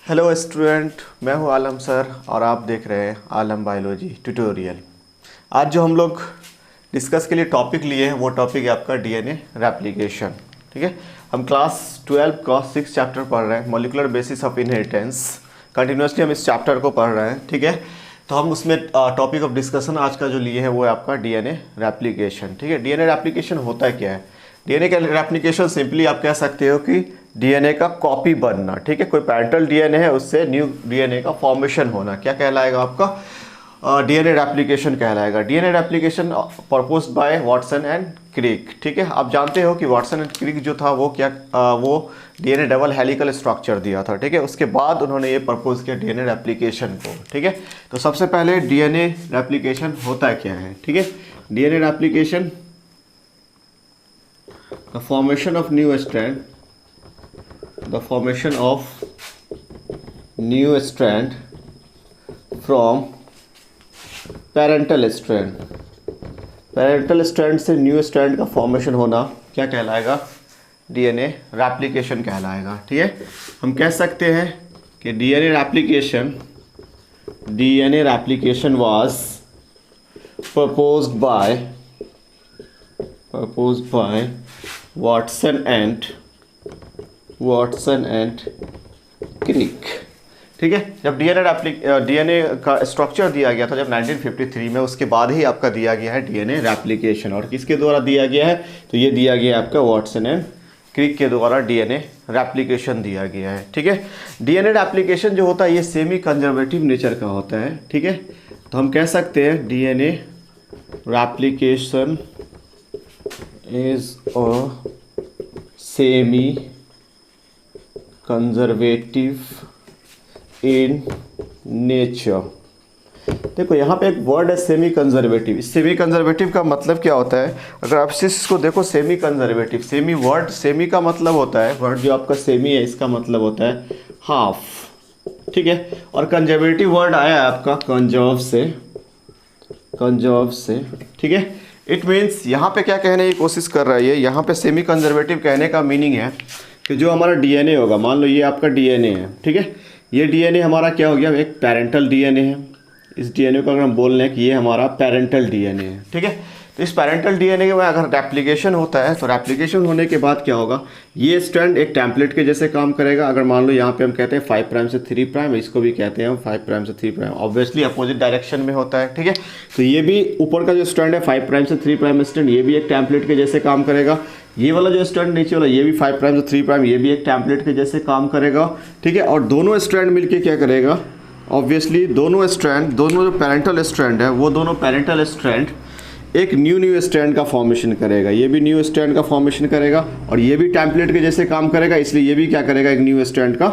Hello student, मैं हूं आलम sir और आप देख रहे हैं आलम बायोलॉजी ट्यूटोरियल। आज जो हम लोग डिस्कस के लिए टॉपिक लिए हैं वो टॉपिक है आपका डीएनए रेप्लिकेशन। ठीक है, हम क्लास 12 का 6 चैप्टर पढ़ रहे हैं, molecular basis of inheritance. Continuously हम इस चैप्टर को पढ़ रहे हैं। ठीक है, तो हम उसमें टॉपिक ऑफ डिस्कशन आज का जो लिए हैं वो है आपका डीएनए रेप्लिकेशन। ठीक है, डीएनए रेप्लिकेशन होता क्या है? डीएनए का रेप्लिकेशन सिंपली आप कह सकते हो कि डीएनए का कॉपी बनना। ठीक है, कोई पैरेंटल डीएनए है उससे न्यू डीएनए का फॉर्मेशन होना, क्या कहलाएगा आपका? डीएनए रेप्लिकेशन कहलाएगा। DNA replication proposed by Watson and Crick. ठीक है, आप जानते हो कि वाटसन एंड क्रिक जो था वो वो डीएनए डबल हेलिकल स्ट्रक्चर दिया था। ठीक है, उसके बाद उन्होंने ये प्रपोज किया डीएनए रेप्लिकेशन को। ठीक है, तो सबसे पहले डीएनए रेप्लिकेशन होता क्या है? ठीक है, DNA replication the formation of new strand from parental strand से न्यू स्ट्रैंड का फॉर्मेशन होना क्या कहलाएगा? डीएनए रेप्लिकेशन कहलाएगा। ठीक है, हम कह सकते हैं कि DNA replication was proposed by Watson and Crick. ठीक है, जब डीएनए का स्ट्रक्चर दिया गया था जब 1953 में, उसके बाद ही आपका दिया गया है डीएनए रेप्लिकेशन। और किसके द्वारा दिया गया है? तो ये दिया गया है आपका वाटसन एंड क्रिक के द्वारा डीएनए रेप्लिकेशन दिया गया है। ठीक है, डीएनए रेप्लिकेशन जो होता है ये सेमी कंजर्वेटिव नेचर का होता है। ठीक है, तो हम कह सकते हैं DNA replication is a semi-conservative in nature। देखो यहाँ पे एक वर्ड है सेमी कंजर्वेटिव। सेमी कंजर्वेटिव का मतलब क्या होता है? अगर आप इसको देखो, सेमी कंजर्वेटिव, सेमी का मतलब होता है, वर्ड जो आपका सेमी है इसका मतलब होता है हाफ। ठीक है, और कंजर्वेटिव वर्ड आया है आपका कंजर्व से। ठीक है, इट मीन्स यहाँ पे क्या कहने की कोशिश कर रहा है ये, यहाँ पे सेमी कंजर्वेटिव कहने का मीनिंग है कि जो हमारा डीएनए होगा, मान लो ये आपका डीएनए है। ठीक है, ये डीएनए हमारा क्या हो गया? एक पैरेंटल डीएनए है। इस डीएनए को अगर हम बोल रहे हैं कि ये हमारा पैरेंटल डीएनए है। ठीक है, तो इस पैरेंटल डीएनए के बाद अगर रेप्लिकेशन होता है तो रेप्लिकेशन होने के बाद क्या होगा? ये स्ट्रैंड एक टेम्पलेट के जैसे काम करेगा। अगर मान लो यहाँ पे हम कहते हैं 5 प्राइम से 3 प्राइम, इसको भी कहते हैं हम 5 प्राइम से 3 प्राइम, ऑब्वियसली अपोजिट डायरेक्शन में होता है। ठीक है, तो ये भी ऊपर का जो स्ट्रैंड है 5 प्राइम से 3 प्राइम स्ट्रैंड, ये भी एक टेम्पलेट के जैसे काम करेगा। ये वाला जो स्ट्रैंड नीचे वाला ये भी 5 प्राइम से 3 प्राइम, ये भी एक टेम्पलेट के जैसे काम करेगा। ठीक है, और दोनों स्ट्रैंड मिलके क्या करेगा? ऑब्वियसली दोनों जो पैरेंटल स्ट्रैंड है वो दोनों पैरेंटल स्ट्रैंड एक न्यू स्ट्रैंड का फॉर्मेशन करेगा। ये भी न्यू स्ट्रैंड का फॉर्मेशन करेगा और ये भी टेम्पलेट के जैसे काम करेगा, इसलिए ये भी क्या करेगा? एक न्यू स्ट्रैंड का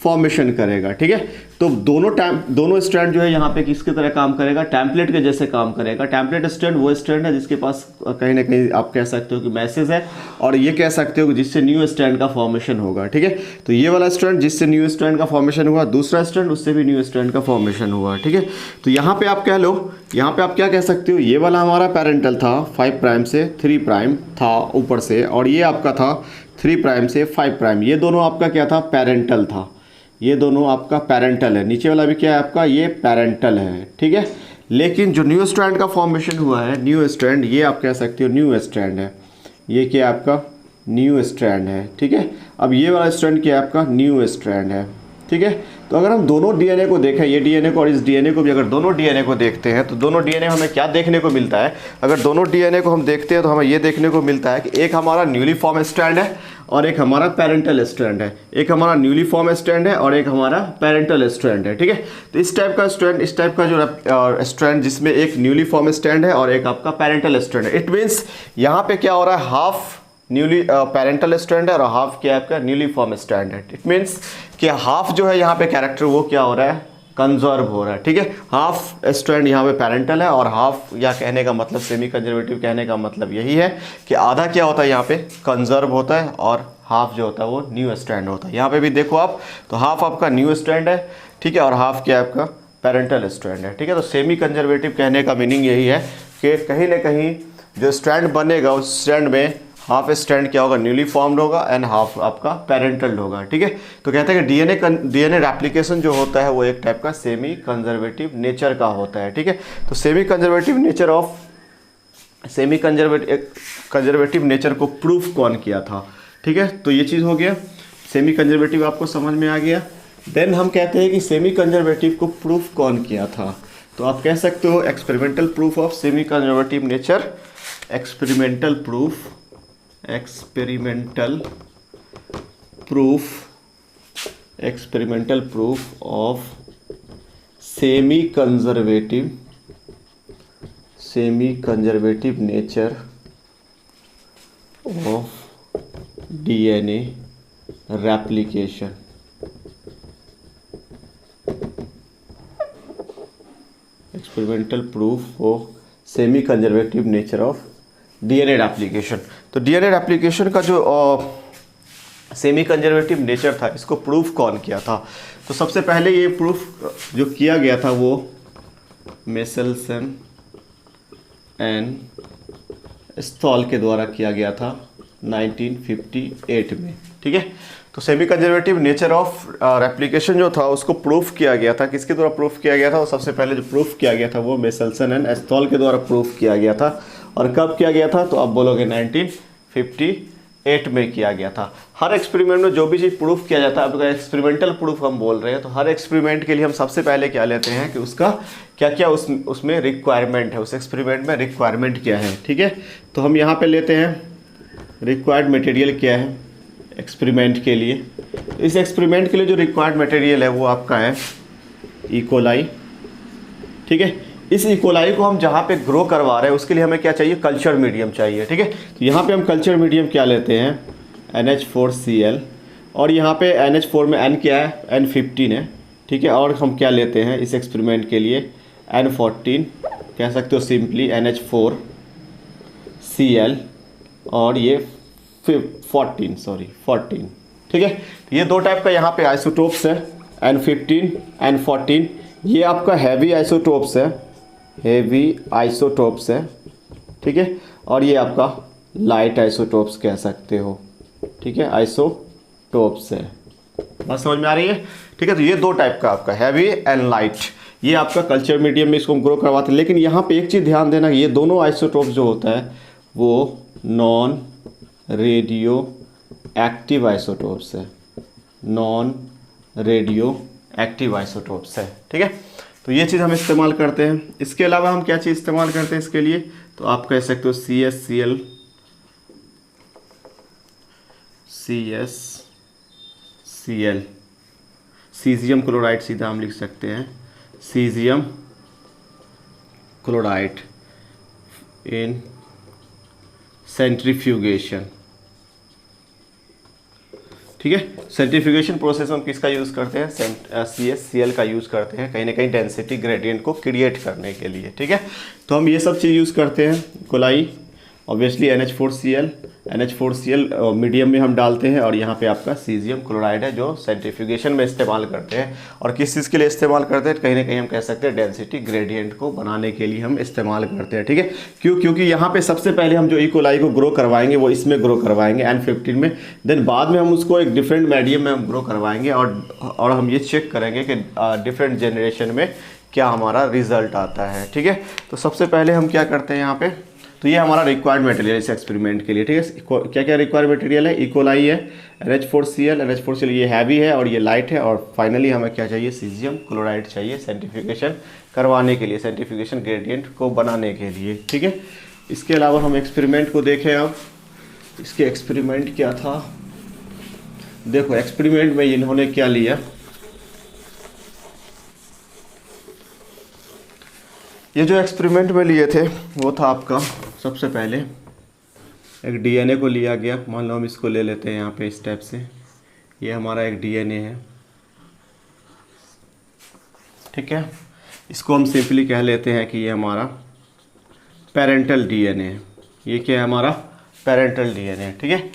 फॉर्मेशन करेगा। ठीक है, तो दोनों स्ट्रैंड जो है यहाँ पे किसकी तरह काम करेगा? टेम्पलेट के जैसे काम करेगा। टेम्पलेट स्ट्रैंड वो स्ट्रैंड है जिसके पास कहीं ना कहीं आप कह सकते हो कि मैसेज है, और ये कह सकते हो कि जिससे न्यू स्ट्रैंड का फॉर्मेशन होगा। ठीक है, तो ये वाला स्ट्रैंड जिससे न्यू स्ट्रैंड का फॉर्मेशन हुआ, दूसरा स्ट्रैंड उससे भी न्यू स्ट्रैंड का फॉर्मेशन हुआ। ठीक है, तो यहाँ पे आप कह लो, यहाँ पे आप क्या कह सकते हो? ये वाला हमारा पैरेंटल था, 5 प्राइम से 3 प्राइम था ऊपर से, और ये आपका था 3 प्राइम से 5 प्राइम। ये दोनों आपका क्या था? पैरेंटल था। ये दोनों आपका पैरेंटल है। नीचे वाला भी क्या है आपका? ये पैरेंटल है। ठीक है, लेकिन जो न्यू स्ट्रैंड का फॉर्मेशन हुआ है, न्यू स्ट्रैंड, ये आप कह सकते हो न्यू स्ट्रैंड है। ये क्या आपका? न्यू स्ट्रैंड है। ठीक है, अब ये वाला स्ट्रैंड क्या आपका? न्यू स्ट्रैंड है। ठीक है, तो अगर हम दोनों डीएनए को देखें, ये डीएनए को और इस डीएनए को भी, अगर दोनों डीएनए को देखते हैं तो दोनों डीएनए हमें क्या देखने को मिलता है? अगर दोनों डीएनए को हम देखते हैं तो हमें ये देखने को मिलता है कि एक हमारा न्यूली फॉर्म स्ट्रैंड है और एक हमारा पैरेंटल स्ट्रैंड है। एक हमारा न्यूली फॉर्म स्ट्रैंड है और एक हमारा पैरेंटल स्ट्रैंड है। ठीक है, तो इस टाइप का जो स्ट्रैंड जिसमें एक न्यूली फॉर्म स्ट्रैंड है और एक आपका पैरेंटल स्ट्रैंड है। इट मीन्स यहाँ पे क्या हो रहा है? हाफ न्यूली पैरेंटल स्ट्रैंड है और हाफ क्या आपका? न्यूली फॉर्म स्ट्रैंड है। इट मीन्स कि हाफ जो है यहाँ पे कैरेक्टर वो क्या हो रहा है? कंजर्व हो रहा है। ठीक है, हाफ स्ट्रैंड यहाँ पे पैरेंटल है और हाफ, या कहने का मतलब सेमी कंजर्वेटिव कहने का मतलब यही है कि आधा क्या होता है यहाँ पे? कंजर्व होता है, और हाफ जो होता है वो न्यू स्ट्रैंड होता है। यहाँ पे भी देखो आप, तो हाफ आपका न्यू स्ट्रैंड है। ठीक है, और हाफ क्या आपका? पैरेंटल स्ट्रैंड है। ठीक है, तो सेमी कंजर्वेटिव कहने का मीनिंग यही है कि कहीं ना कहीं जो स्ट्रैंड बनेगा उस स्ट्रैंड में हाफ स्ट्रैंड क्या होगा, न्यूली फॉर्म्ड होगा, एंड हाफ आपका पेरेंटल होगा, ठीक है। तो कहते हैं कि डीएनए रेप्लिकेशन जो होता है वो एक टाइप का सेमी कंजर्वेटिव नेचर का होता है, ठीक है। तो सेमी कंजर्वेटिव नेचर को प्रूफ कौन किया था, ठीक है। तो ये चीज़ हो गया, सेमी कंजर्वेटिव आपको समझ में आ गया। देन हम कहते हैं कि सेमी कंजर्वेटिव को प्रूफ कौन किया था, तो आप कह सकते हो experimental proof of semi conservative nature, experimental proof of semi conservative nature of DNA replication. Experimental proof of semi conservative nature of DNA replication. तो डीएनए रेप्लिकेशन का जो सेमी कंजर्वेटिव नेचर था, इसको प्रूफ कौन किया था? तो सबसे पहले ये प्रूफ जो किया गया था वो मेसेल्सन एंड स्थॉल के द्वारा किया गया था 1958 में, ठीक है। तो semi conservative nature of replication जो था उसको प्रूफ किया गया था, किसके द्वारा प्रूफ किया गया था? और सबसे पहले जो प्रूफ किया गया था वो मेसेल्सन एंड स्थॉल के द्वारा प्रूफ किया गया था। और कब किया गया था? तो आप बोलोगे 1958 में किया गया था। हर एक्सपेरिमेंट में जो भी चीज़ प्रूफ किया जाता है, अब एक्सपेरिमेंटल प्रूफ हम बोल रहे हैं, तो हर एक्सपेरिमेंट के लिए हम सबसे पहले क्या लेते हैं कि उसका क्या क्या उसमें रिक्वायरमेंट है, उस एक्सपेरिमेंट में रिक्वायरमेंट क्या है, ठीक है। तो हम यहाँ पे लेते हैं रिक्वायर्ड मटेरियल क्या है एक्सपेरिमेंट के लिए। इस एक्सपेरिमेंट के लिए जो रिक्वायर्ड मटेरियल है वो आपका है इकोलाई, ठीक है। इस इकोलाई को हम जहाँ पे ग्रो करवा रहे हैं उसके लिए हमें क्या चाहिए? कल्चर मीडियम चाहिए, ठीक है। तो यहाँ पे हम कल्चर मीडियम क्या लेते हैं? NH4Cl, और यहाँ पे NH4 में N क्या है? N15 है, ठीक है। और हम क्या लेते हैं इस एक्सपेरिमेंट के लिए? N14, कह सकते हो सिंपली NH4Cl, और ये 14, ठीक है। ये दो टाइप का यहाँ पे आइसोटोप्स है, N15, N14। ये आपका हैवी आइसोटोप्स है, ठीक है। और ये आपका लाइट आइसोटोप्स कह सकते हो, ठीक है, आइसोटोप्स है। बात समझ में आ रही है, ठीक है। तो ये दो टाइप का आपका हैवी एंड लाइट, ये आपका कल्चर मीडियम में इसको हम ग्रो करवाते हैं। लेकिन यहाँ पे एक चीज़ ध्यान देना, ये दोनों आइसोटोप्स जो होता है वो नॉन रेडियो एक्टिव आइसोटोप्स है, ठीक है। तो ये चीज़ हम इस्तेमाल करते हैं। इसके अलावा हम क्या चीज़ इस्तेमाल करते हैं इसके लिए? तो आप कह सकते हो CSCl, सीजियम क्लोराइड, सीधा हम लिख सकते हैं सीजियम क्लोराइड इन सेंट्रीफ्यूगेशन, ठीक है। सेंट्रीफ्यूगेशन प्रोसेस में हम किसका यूज़ करते हैं? CSCl का यूज़ करते हैं, कहीं ना कहीं डेंसिटी ग्रेडियंट को क्रिएट करने के लिए, ठीक है। तो हम ये सब चीज़ यूज़ करते हैं। कोलाई ऑब्वियसली NH4Cl मीडियम में हम डालते हैं, और यहाँ पे आपका सीजियम क्लोराइड है जो सेंट्रीफ्यूगेशन में इस्तेमाल करते हैं। और किस चीज़ के लिए इस्तेमाल करते हैं? कहीं ना कहीं हम कह सकते हैं डेंसिटी ग्रेडियंट को बनाने के लिए हम इस्तेमाल करते हैं, ठीक है। क्योंकि यहाँ पे सबसे पहले हम जो इकोलाई को ग्रो करवाएंगे वो इसमें ग्रो करवाएंगे N15 में, देन बाद में हम उसको एक डिफरेंट मीडियम में हम ग्रो करवाएंगे, और हम ये चेक करेंगे कि डिफरेंट जनरेशन में क्या हमारा रिजल्ट आता है, ठीक है। तो सबसे पहले हम क्या करते हैं यहाँ पे? तो ये हमारा रिक्वायर्ड मटेरियल इस एक्सपेरिमेंट के लिए, ठीक है। क्या क्या रिक्वायर्ड मटेरियल है? इकोलाई है, NH4Cl ये हैवी है और ये लाइट है, और फाइनली हमें क्या चाहिए? सीजियम क्लोराइड चाहिए सेंट्रीफ्यूगेशन करवाने के लिए, सेंट्रीफ्यूगेशन ग्रेडियंट को बनाने के लिए, ठीक है। इसके अलावा हम एक्सपेरिमेंट को देखें। अब इसके एक्सपेरिमेंट क्या था? देखो एक्सपेरिमेंट में इन्होंने क्या लिया, ये जो एक्सपेरिमेंट में लिए थे वो था आपका सबसे पहले एक डीएनए को लिया गया। मान लो हम इसको ले लेते हैं यहाँ पे इस टाइप से, ये हमारा एक डीएनए है, ठीक है। इसको हम सिंपली कह लेते हैं कि ये हमारा पेरेंटल डीएनए है। ये क्या है? हमारा पेरेंटल डीएनए, ठीक है।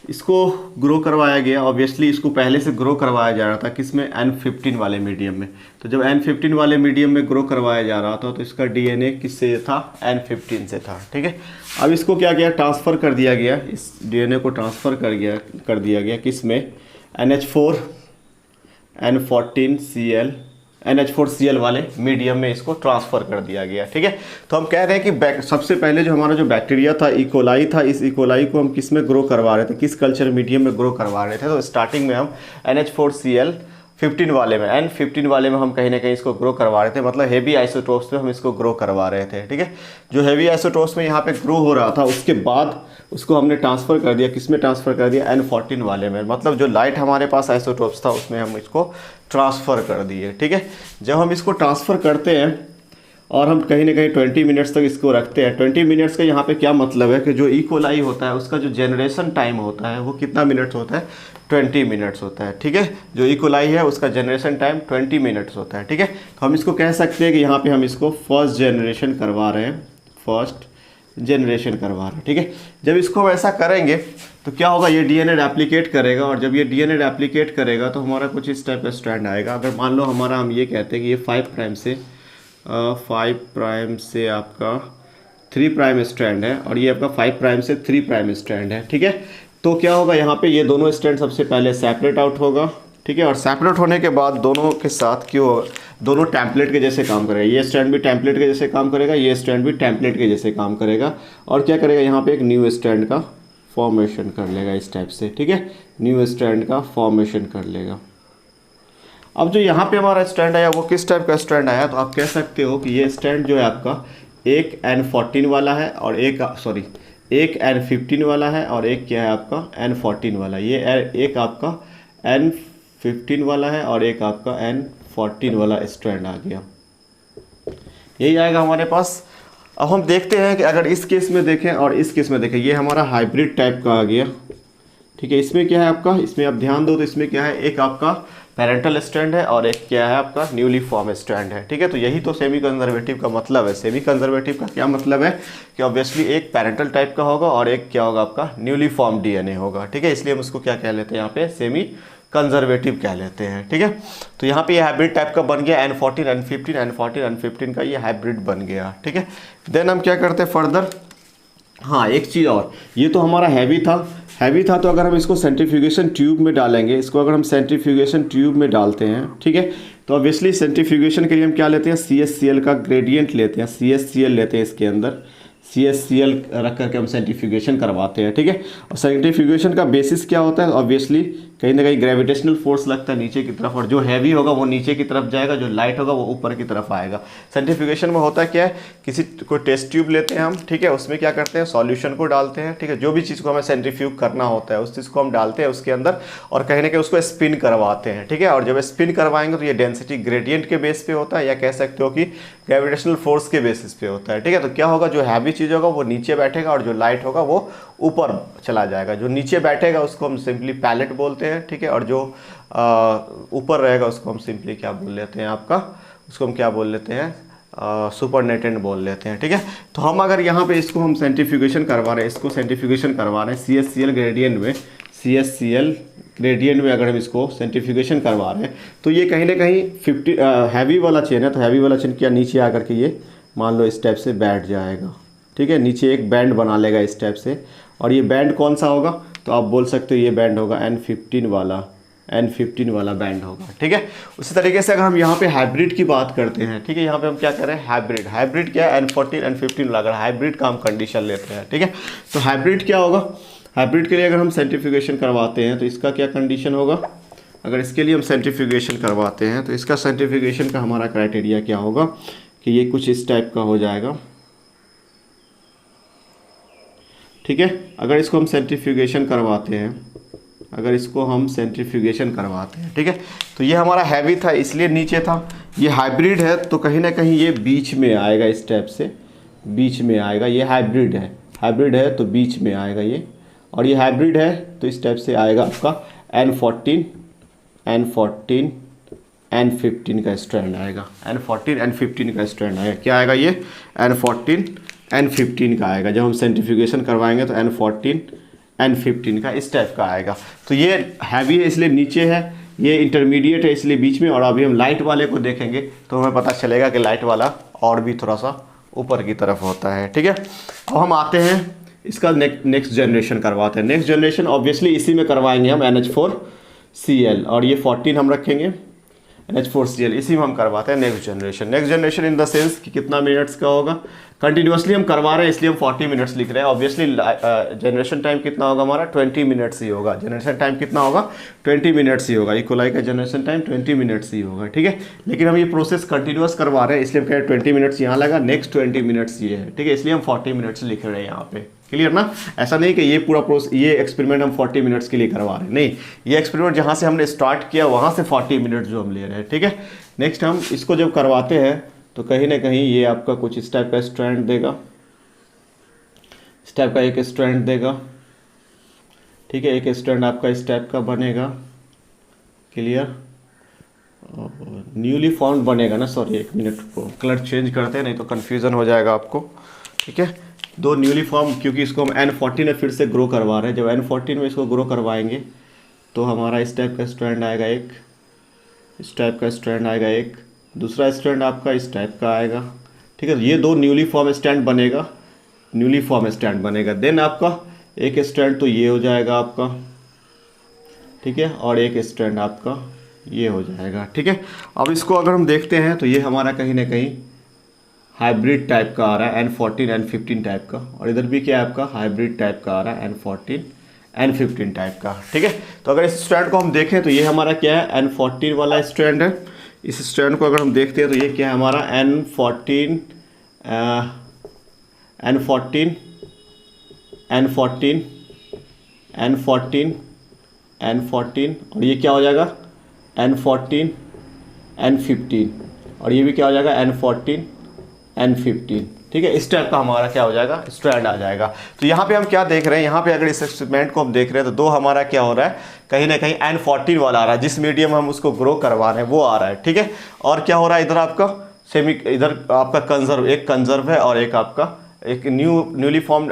इसको ग्रो करवाया गया। ऑब्वियसली इसको पहले से ग्रो करवाया जा रहा था किसमें, N15 वाले मीडियम में। तो जब N15 वाले मीडियम में ग्रो करवाया जा रहा था तो इसका डीएनए किससे था, N15 से था। ठीक है, अब इसको क्या किया, ट्रांसफ़र कर दिया गया, इस डीएनए को ट्रांसफ़र कर दिया गया किस में, NH4 N14Cl NH4Cl वाले मीडियम में इसको ट्रांसफ़र कर दिया गया। ठीक है, तो हम कह रहे हैं कि सबसे पहले जो हमारा जो बैक्टीरिया था, इकोलाई था, इस इकोलाई को हम किस में ग्रो करवा रहे थे, किस कल्चर मीडियम में ग्रो करवा रहे थे। तो स्टार्टिंग में हम NH4Cl15 वाले में, N15 वाले में हम कहीं ना कहीं इसको ग्रो करवा रहे थे, मतलब हेवी आइसोटोप्स में हम इसको ग्रो करवा रहे थे। ठीक है, जो हेवी आइसोटोप्स में यहाँ पे ग्रो हो रहा था उसके बाद उसको हमने ट्रांसफ़र कर दिया, किस में ट्रांसफ़र कर दिया, N14 वाले में, मतलब जो लाइट हमारे पास आइसोटोप्स था उसमें हम इसको ट्रांसफ़र कर दिए। ठीक है, जब हम इसको ट्रांसफ़र करते हैं और हम कहीं ना कहीं 20 मिनट्स तक इसको रखते हैं। 20 मिनट्स का यहाँ पे क्या मतलब है कि जो इकोलाई होता है उसका जो जनरेशन टाइम होता है वो कितना मिनट्स होता है, 20 मिनट्स होता है। ठीक है, जो इकोलाई है उसका जनरेशन टाइम 20 मिनट्स होता है। ठीक है, तो हम इसको कह सकते हैं कि यहाँ पे हम इसको फर्स्ट जनरेशन करवा रहे हैं, फर्स्ट जनरेशन करवा रहे हैं। ठीक है, जब इसको हम ऐसा करेंगे तो क्या होगा, ये डीएनए रेप्लिकेट करेगा, और जब ये डीएनए रेप्लिकेट करेगा तो हमारा कुछ इस टाइप का स्ट्रैंड आएगा। अगर मान लो हमारा, हम ये कहते हैं कि ये 5 प्राइम से आपका 3 प्राइम स्ट्रैंड है और ये आपका 5 प्राइम से 3 प्राइम स्ट्रैंड है। ठीक है, तो क्या होगा, यहाँ पे ये दोनों स्ट्रैंड सबसे पहले सेपरेट आउट होगा। ठीक है, और सेपरेट होने के बाद दोनों के साथ क्यों होगा, दोनों टेम्पलेट के जैसे काम करेगा। ये स्ट्रैंड भी टेम्पलेट के जैसे काम करेगा, ये स्ट्रैंड भी टेम्पलेट के जैसे काम करेगा, और क्या करेगा, यहाँ पे एक न्यू स्ट्रैंड का फॉर्मेशन कर लेगा इस टाइप से। ठीक है, न्यू स्ट्रैंड का फॉर्मेशन कर लेगा। अब जो यहाँ पे हमारा स्ट्रैंड आया वो किस टाइप का स्ट्रैंड आया, तो आप कह सकते हो कि ये स्ट्रैंड जो है आपका एक N14 वाला है और एक N15 वाला है, और एक क्या है आपका N14 वाला। ये एक आपका N15 वाला है और एक आपका N14 वाला स्ट्रैंड आ गया, यही आएगा हमारे पास। अब हम देखते हैं कि अगर इस केस में देखें और इस केस में देखें, ये हमारा हाइब्रिड टाइप का आ गया। ठीक है, इसमें क्या है आपका, इसमें आप ध्यान दो तो इसमें क्या है, एक आपका पेरेंटल स्ट्रैंड है और एक क्या है आपका न्यूली फॉर्म स्ट्रैंड है। ठीक है, तो यही तो सेमी कंजर्वेटिव का मतलब है। सेमी कंजर्वेटिव का क्या मतलब है कि ऑब्वियसली एक पेरेंटल टाइप का होगा और एक क्या होगा आपका न्यूली फॉर्म डीएनए होगा। ठीक है, इसलिए हम उसको क्या कह लेते हैं, यहाँ पे सेमी कंजर्वेटिव कह लेते हैं। ठीक है, तो यहाँ पे ये हाइब्रिड टाइप का बन गया N14 N15 N14 N15 का ये हाइब्रिड बन गया। ठीक है, देन हम क्या करते हैं फर्दर, हाँ एक चीज़ और, ये तो हमारा हैवी था, तो अगर हम इसको सेंट्रीफ्यूगेशन ट्यूब में डालेंगे, इसको अगर हम सेंट्रीफ्यूगेशन ट्यूब में डालते हैं, ठीक है, तो ऑब्वियसली सेंट्रीफ्यूगेशन के लिए हम क्या लेते हैं, CHCl का ग्रेडियंट लेते हैं, CHCl लेते हैं, इसके अंदर CHCl रख करके हम सेंट्रीफ्यूगेशन करवाते हैं। ठीक है, और सेंट्रीफ्यूगेशन का बेसिस क्या होता है, ऑब्वियसली कहीं ना कहीं ग्रेविटेशनल फोर्स लगता है नीचे की तरफ, और जो हैवी होगा वो नीचे की तरफ जाएगा, जो लाइट होगा वो ऊपर की तरफ आएगा। सेंट्रीफ्यूगेशन में होता क्या है, किसी कोई टेस्ट ट्यूब लेते हैं हम, ठीक है, उसमें क्या करते हैं, सॉल्यूशन को डालते हैं। ठीक है, जो भी चीज़ को हमें सेंट्रीफ्यूग करना होता है उस चीज़ को हम डालते हैं उसके अंदर, और कहीं ना कहीं उसको स्पिन करवाते हैं। ठीक है, और जब स्पिन करवाएंगे तो ये डेंसिटी ग्रेडियंट के बेस पे होता है, या कह सकते हो कि ग्रेविटेशनल फोर्स के बेसिस पे होता है। ठीक है, तो क्या होगा, जो हैवी चीज़ होगा वो नीचे बैठेगा और जो लाइट होगा वो ऊपर चला जाएगा। जो नीचे बैठेगा उसको हम सिंपली पैलेट बोलते हैं। ठीक है, और जो ऊपर रहेगा उसको हम सिंपली क्या बोल लेते हैं आपका, उसको हम क्या बोल लेते हैं, सुपरनेटेंट बोल लेते हैं। ठीक है, तो हम अगर यहाँ पे इसको हम सेंट्रीफ्यूगेशन करवा रहे हैं, इसको सेंट्रीफ्यूगेशन करवा रहे हैं CHCl ग्रेडियंट में अगर हम इसको सेंट्रीफ्यूगेशन करवा रहे हैं तो ये कहीं ना कहीं 50 हैवी वाला चेन है, तो हैवी वाला चेन क्या नीचे आकर के ये मान लो इस टाइप से बैठ जाएगा। ठीक है, नीचे एक बैंड बना लेगा इस टाइप से, और ये बैंड कौन सा होगा, तो आप बोल सकते हो ये बैंड होगा N15 वाला बैंड होगा। ठीक है, उसी तरीके से अगर हम यहाँ पे हाइब्रिड की बात करते हैं, ठीक है, यहाँ पे हम क्या कर रहे हैं, हाइब्रिड क्या है, N14 N15 वाला, अगर हाइब्रिड का हम कंडीशन लेते हैं। ठीक है, तो हाइब्रिड क्या होगा, हाइब्रिड के लिए अगर हम सेंट्रीफ्यूगेशन करवाते हैं तो इसका क्या कंडीशन होगा, अगर इसके लिए हम सेंट्रीफ्यूगेशन करवाते हैं तो इसका सेंट्रीफ्यूगेशन का हमारा क्राइटेरिया क्या होगा कि ये कुछ इस टाइप का हो जाएगा। ठीक है, अगर इसको हम सेंट्रीफ्यूगेशन करवाते हैं, ठीक है, तो ये हमारा हैवी था इसलिए नीचे था, ये हाइब्रिड है तो कहीं ना कहीं ये बीच में आएगा, इस टाइप से बीच में आएगा। ये हाइब्रिड है तो बीच में आएगा ये, और ये हाइब्रिड है तो इस टाइप से आएगा आपका N14 N15 का स्ट्रैंड आएगा, N14 N15 का स्ट्रैंड आएगा। क्या आएगा ये N14 N15 का आएगा। जब हम सेंट्रीफ्यूगेशन करवाएंगे तो N14 N15 का, इस टाइप का आएगा। तो ये हैवी है इसलिए नीचे है, ये इंटरमीडिएट है इसलिए बीच में, और अभी हम लाइट वाले को देखेंगे तो हमें पता चलेगा कि लाइट वाला और भी थोड़ा सा ऊपर की तरफ होता है, ठीक है। अब हम आते हैं इसका नेक्स्ट जनरेशन करवाते हैं। नेक्स्ट जनरेशन ऑब्वियसली इसी में करवाएंगे हम NH4Cl, और ये 14 हम रखेंगे NH4Cl, इसी में हम करवाते हैं next generation. Next generation in the sense कि कितना मिनट्स का होगा, कंटिन्यूसली हम करवा रहे हैं इसलिए हम 40 मिनट्स लिख रहे हैं। ऑब्वियसली जनरेशन टाइम कितना होगा हमारा, 20 मिनट्स ही होगा। जनरेशन टाइम कितना होगा, 20 मिनट्स ही होगा। इक्वलाई का जनरेशन टाइम 20 मिनट्स ही होगा, ठीक है। लेकिन हम ये प्रोसेस कंटिन्यूस करवा रहे हैं इसलिए हम कह रहे हैं 20 मिनट्स यहाँ लगा, नेक्स्ट 20 मिनट्स ये है, ठीक है। इसलिए हम 40 मिनट्स लिख रहे हैं यहाँ पे, क्लियर ना। ऐसा नहीं कि ये पूरा प्रोसेस, ये एक्सपेरिमेंट हम 40 मिनट्स के लिए करवा रहे हैं, नहीं, ये एक्सपेरिमेंट जहाँ से हमने स्टार्ट किया वहाँ से 40 मिनट्स जो हम ले रहे हैं, ठीक है। नेक्स्ट हम इसको जब करवाते हैं तो कहीं ना कहीं ये आपका कुछ इस टाइप का स्ट्रैंड देगा, इस टाइप का एक स्ट्रैंड देगा, ठीक है। एक स्ट्रैंड आपका इस टाइप का बनेगा, क्लियर। न्यूली फॉर्म्ड बनेगा ना, सॉरी एक मिनट को कलर चेंज करते हैं नहीं तो कन्फ्यूज़न हो जाएगा आपको, ठीक है। दो न्यूली फॉर्म, क्योंकि इसको हम N14 में फिर से ग्रो करवा रहे हैं। जब N14 में इसको ग्रो करवाएंगे तो हमारा इस टाइप का स्ट्रैंड आएगा एक, इस टाइप का स्ट्रैंड आएगा एक, दूसरा स्ट्रैंड आपका इस टाइप का आएगा, ठीक है। ये दो न्यूली फॉर्म स्टैंड बनेगा, न्यूली फॉर्म स्टैंड बनेगा। देन आपका एक स्ट्रैंड तो ये हो जाएगा आपका, ठीक है, और एक स्ट्रैंड आपका ये हो जाएगा, ठीक है। अब इसको अगर हम देखते हैं तो ये हमारा कहीं ना कहीं हाइब्रिड टाइप का आ रहा है, N14 N15 टाइप का, और इधर भी क्या है आपका हाइब्रिड टाइप का आ रहा है, N14 N15 टाइप का, ठीक है। तो अगर इस स्ट्रैंड को हम देखें तो ये हमारा क्या है, N14 वाला स्ट्रैंड है। इस स्ट्रैंड को अगर हम देखते हैं तो ये क्या है हमारा N14 N14 N14 N14 N14, और ये क्या हो जाएगा N14 N15, और ये भी क्या हो जाएगा N14 N15, ठीक है। इस टाइप का हमारा क्या हो जाएगा, स्ट्रैंड आ जाएगा। तो यहाँ पे हम क्या देख रहे हैं, यहाँ पे अगर इस एक्सपेरिमेंट को हम देख रहे हैं तो दो हमारा क्या हो रहा है, कहीं ना कहीं N14 वाला आ रहा है, जिस मीडियम हम उसको ग्रो करवा रहे हैं वो आ रहा है, ठीक है। और क्या हो रहा है इधर आपका इधर आपका कंजर्व, एक कंजर्व है और एक आपका एक न्यूली फॉर्म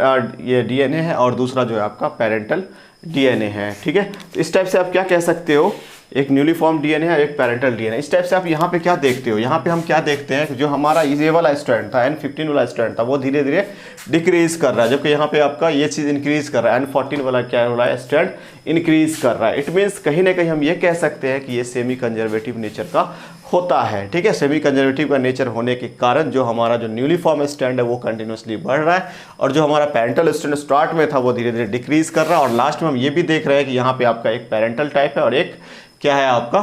ये DNA है, और दूसरा जो है आपका पेरेंटल DNA है, ठीक है। तो इस टाइप से आप क्या कह सकते हो, एक न्यूली फॉर्म DNA है, एक पेरेंटल DNA। इस टाइप से आप यहाँ पे क्या देखते हो, यहाँ पे हम क्या देखते हैं कि जो हमारा ये वाला स्ट्रैंड था, N15 वाला स्ट्रैंड था, वो धीरे धीरे डिक्रीज कर रहा है, जबकि यहाँ पे आपका ये चीज़ इंक्रीज कर रहा है। N14 वाला क्या हो रहा है, स्ट्रैंड इंक्रीज कर रहा है। इट मीन्स कहीं ना कहीं हम ये कह सकते हैं कि ये सेमी कंजर्वेटिव नेचर का होता है, ठीक है। सेमी कंजर्वेटिव का नेचर होने के कारण जो हमारा जो न्यूली फॉर्म स्ट्रैंड है वो कंटिन्यूसली बढ़ रहा है, और जो हमारा पेरेंटल स्ट्रैंड स्टार्ट में था वो धीरे धीरे डिक्रीज कर रहा है। और लास्ट में हम ये भी देख रहे हैं कि यहाँ पे आपका एक पेरेंटल टाइप है और एक क्या है आपका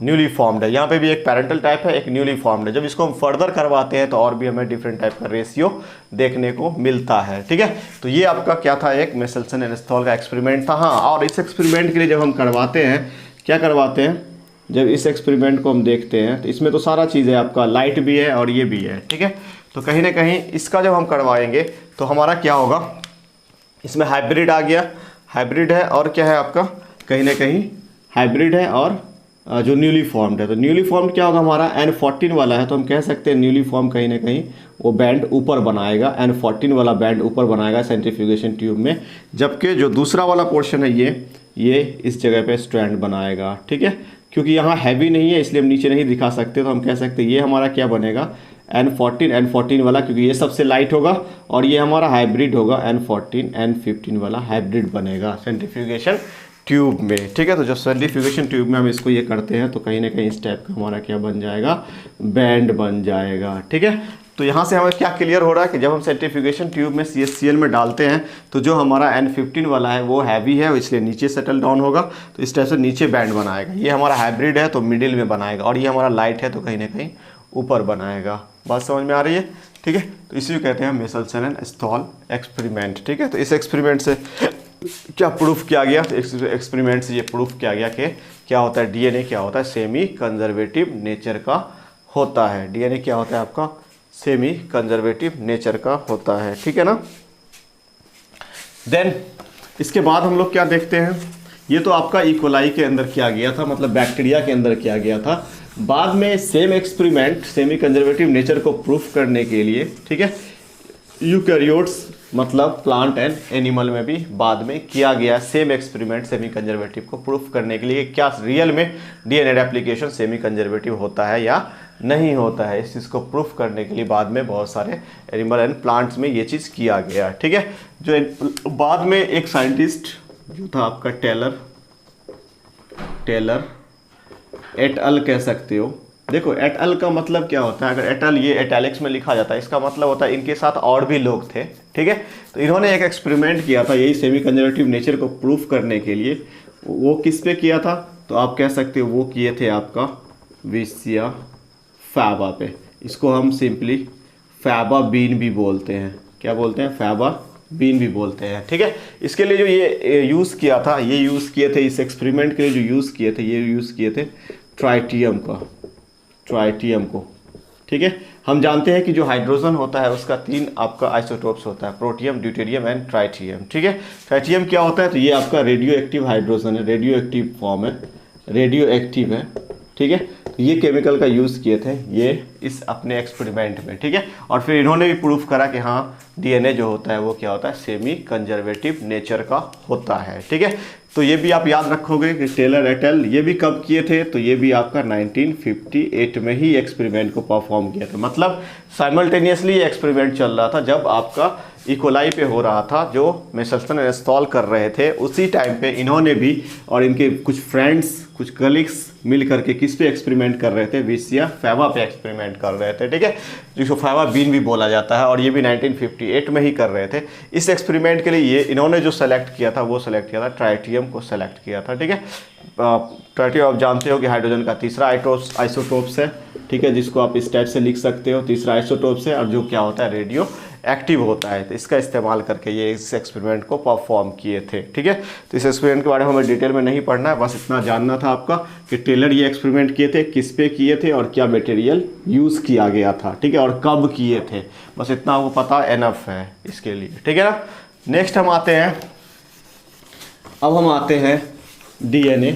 न्यूली फॉर्म्ड है। यहाँ पे भी एक पेरेंटल टाइप है, एक न्यूली फॉर्म्ड है। जब इसको हम फर्दर करवाते हैं तो और भी हमें डिफरेंट टाइप का रेशियो देखने को मिलता है, ठीक है। तो ये आपका क्या था, एक मेसेल्सन एंड स्थॉल का एक्सपेरिमेंट था। हाँ, और इस एक्सपेरिमेंट के लिए जब हम करवाते हैं, क्या करवाते हैं, जब इस एक्सपेरिमेंट को हम देखते हैं तो इसमें तो सारा चीज़ है, आपका लाइट भी है और ये भी है, ठीक है। तो कहीं ना कहीं इसका जब हम करवाएंगे तो हमारा क्या होगा, इसमें हाइब्रिड आ गया, हाइब्रिड है और क्या है आपका कहीं ना कहीं हाइब्रिड है और जो न्यूली फॉर्म्ड है। तो न्यूली फॉर्म्ड क्या होगा हमारा, N14 वाला है तो हम कह सकते हैं न्यूली फॉर्म कहीं ना कहीं वो बैंड ऊपर बनाएगा, N14 वाला बैंड ऊपर बनाएगा सेंट्रीफ्यूगेशन ट्यूब में, जबकि जो दूसरा वाला पोर्शन है ये इस जगह पे स्ट्रैंड बनाएगा, ठीक है। क्योंकि यहाँ हैवी नहीं है इसलिए हम नीचे नहीं दिखा सकते, तो हम कह सकते हैं ये हमारा क्या बनेगा, N14 वाला, क्योंकि ये सबसे लाइट होगा, और ये हमारा हाइब्रिड होगा N14 N15 वाला हाइब्रिड बनेगा सेंट्रीफ्यूगेशन ट्यूब में, ठीक है। तो जब सेंट्रीफ्यूगेशन ट्यूब में हम इसको ये करते हैं तो कहीं ना कहीं इस टाइप का हमारा क्या बन जाएगा, बैंड बन जाएगा, ठीक है। तो यहाँ से हमें क्या क्लियर हो रहा है कि जब हम सेंट्रीफ्यूगेशन ट्यूब में CHCl में डालते हैं तो जो हमारा N15 वाला है वो हैवी है, इसलिए नीचे सेटल डाउन होगा, तो इस टाइप से नीचे बैंड बनाएगा। ये हमारा हाइब्रिड है तो मिडिल में बनाएगा, और ये हमारा लाइट है तो कहीं ना कहीं ऊपर बनाएगा। बात समझ में आ रही है, ठीक है। तो इसी को कहते हैं मेसेल्सन एंड स्थॉल एक्सपेरिमेंट, ठीक है। तो इस एक्सपेरिमेंट से क्या प्रूफ किया गया, तो एक्सपेरिमेंट से ये प्रूफ किया गया कि क्या होता है, DNA क्या होता है, सेमी कंजर्वेटिव नेचर का होता है। DNA क्या होता है आपका, सेमी कंजर्वेटिव नेचर का होता है, ठीक है ना। देन इसके बाद हम लोग क्या देखते हैं, ये तो आपका इकोलाई के अंदर किया गया था, मतलब बैक्टीरिया के अंदर किया गया था। बाद में same experiment semi conservative nature को प्रूफ करने के लिए, ठीक है, यूकैरियोट्स मतलब प्लांट एंड एनिमल में भी बाद में किया गया सेम एक्सपेरिमेंट सेमी कंजर्वेटिव को प्रूफ करने के लिए क्या रियल में डीएनए रेप्लिकेशन सेमी कंजर्वेटिव होता है या नहीं होता है। इस चीज़ को प्रूफ करने के लिए बाद में बहुत सारे एनिमल एंड प्लांट्स में ये चीज़ किया गया, ठीक है। जो बाद में एक साइंटिस्ट जो था आपका टेलर एट अल कह सकते हो। देखो एट अल का मतलब क्या होता है, अगर एट अल ये इटैलिक्स में लिखा जाता है इसका मतलब होता है इनके साथ और भी लोग थे, ठीक है। तो इन्होंने एक एक्सपेरिमेंट किया था यही सेमी कंजर्वेटिव नेचर को प्रूफ करने के लिए। वो किस पे किया था, तो आप कह सकते हो वो किए थे आपका विसिया फैबा पे। इसको हम सिंपली फैबा बीन भी बोलते हैं। क्या बोलते हैं, फैबा बीन भी बोलते हैं, ठीक है। इसके लिए जो ये यूज़ किया था, ये यूज़ किए थे इस एक्सपेरिमेंट के लिए जो यूज़ किए थे, ये यूज़ किए थे ट्राइटियम को, ठीक है। हम जानते हैं कि जो हाइड्रोजन होता है उसका 3 आपका आइसोटोप्स होता है, प्रोटियम, ड्यूटेरियम एंड ट्राइटियम, ठीक है। ट्राइटियम क्या होता है, तो ये आपका रेडियो एक्टिव हाइड्रोजन है, रेडियो एक्टिव फॉर्म है, रेडियो एक्टिव है, ठीक है। तो ये केमिकल का यूज़ किए थे ये इस अपने एक्सपेरिमेंट में, ठीक है। और फिर इन्होंने भी प्रूफ करा कि हाँ डीएनए जो होता है वो क्या होता है, सेमी कंजर्वेटिव नेचर का होता है, ठीक है। तो ये भी आप याद रखोगे कि टेलर एट अल ये भी कब किए थे, तो ये भी आपका 1958 में ही एक्सपेरिमेंट को परफॉर्म किया था। मतलब साइमल्टेनियसली ये एक्सपेरिमेंट चल रहा था जब आपका इकोलाई पे हो रहा था, जो मेसल्सन इंस्टॉल कर रहे थे उसी टाइम पे इन्होंने भी और इनके कुछ फ्रेंड्स, कुछ कलीग्स मिल करके किस पे एक्सपेरिमेंट कर रहे थे, विसिया फैबा पे एक्सपेरिमेंट कर रहे थे, ठीक है, जिसको फैबा बीन भी बोला जाता है। और ये भी 1958 में ही कर रहे थे। इस एक्सपेरिमेंट के लिए ये इन्होंने जो सेलेक्ट किया था वो सेलेक्ट किया था ट्राइटियम को सेलेक्ट किया था, ठीक है। ट्राइटियम आप जानते हो कि हाइड्रोजन का तीसरा आइसोटोप्स है, ठीक है, जिसको आप इस टाइप से लिख सकते हो, तीसरा आइसोटोप्स है और जो क्या होता है रेडियो एक्टिव होता है। तो इसका इस्तेमाल करके ये इस एक्सपेरिमेंट को परफॉर्म किए थे, ठीक है। तो इस एक्सपेरिमेंट के बारे में हमें डिटेल में नहीं पढ़ना है, बस इतना जानना था आपका कि टेलर ये एक्सपेरिमेंट किए थे, किस पे किए थे और क्या मटेरियल यूज़ किया गया था, ठीक है, और कब किए थे, बस इतना आपको पता एनफ है इसके लिए, ठीक है ना। नेक्स्ट हम आते हैं डीएनए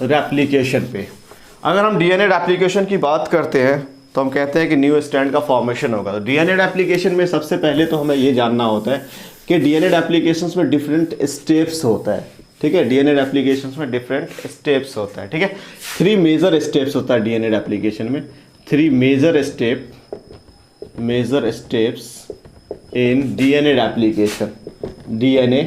रेप्लिकेशन पे। अगर हम डीएनए रेप्लिकेशन की बात करते हैं तो हम कहते हैं कि न्यू स्ट्रैंड का फॉर्मेशन होगा। तो डीएनए रेप्लिकेशन में सबसे पहले तो हमें ये जानना होता है कि डीएनए रेप्लिकेशंस में डिफरेंट स्टेप्स होता है, ठीक है। डीएनए रेप्लिकेशंस में डिफरेंट स्टेप्स होता है, ठीक है। 3 मेजर स्टेप्स होता है डीएनए रेप्लिकेशन में, 3 major steps in DNA replication. DNA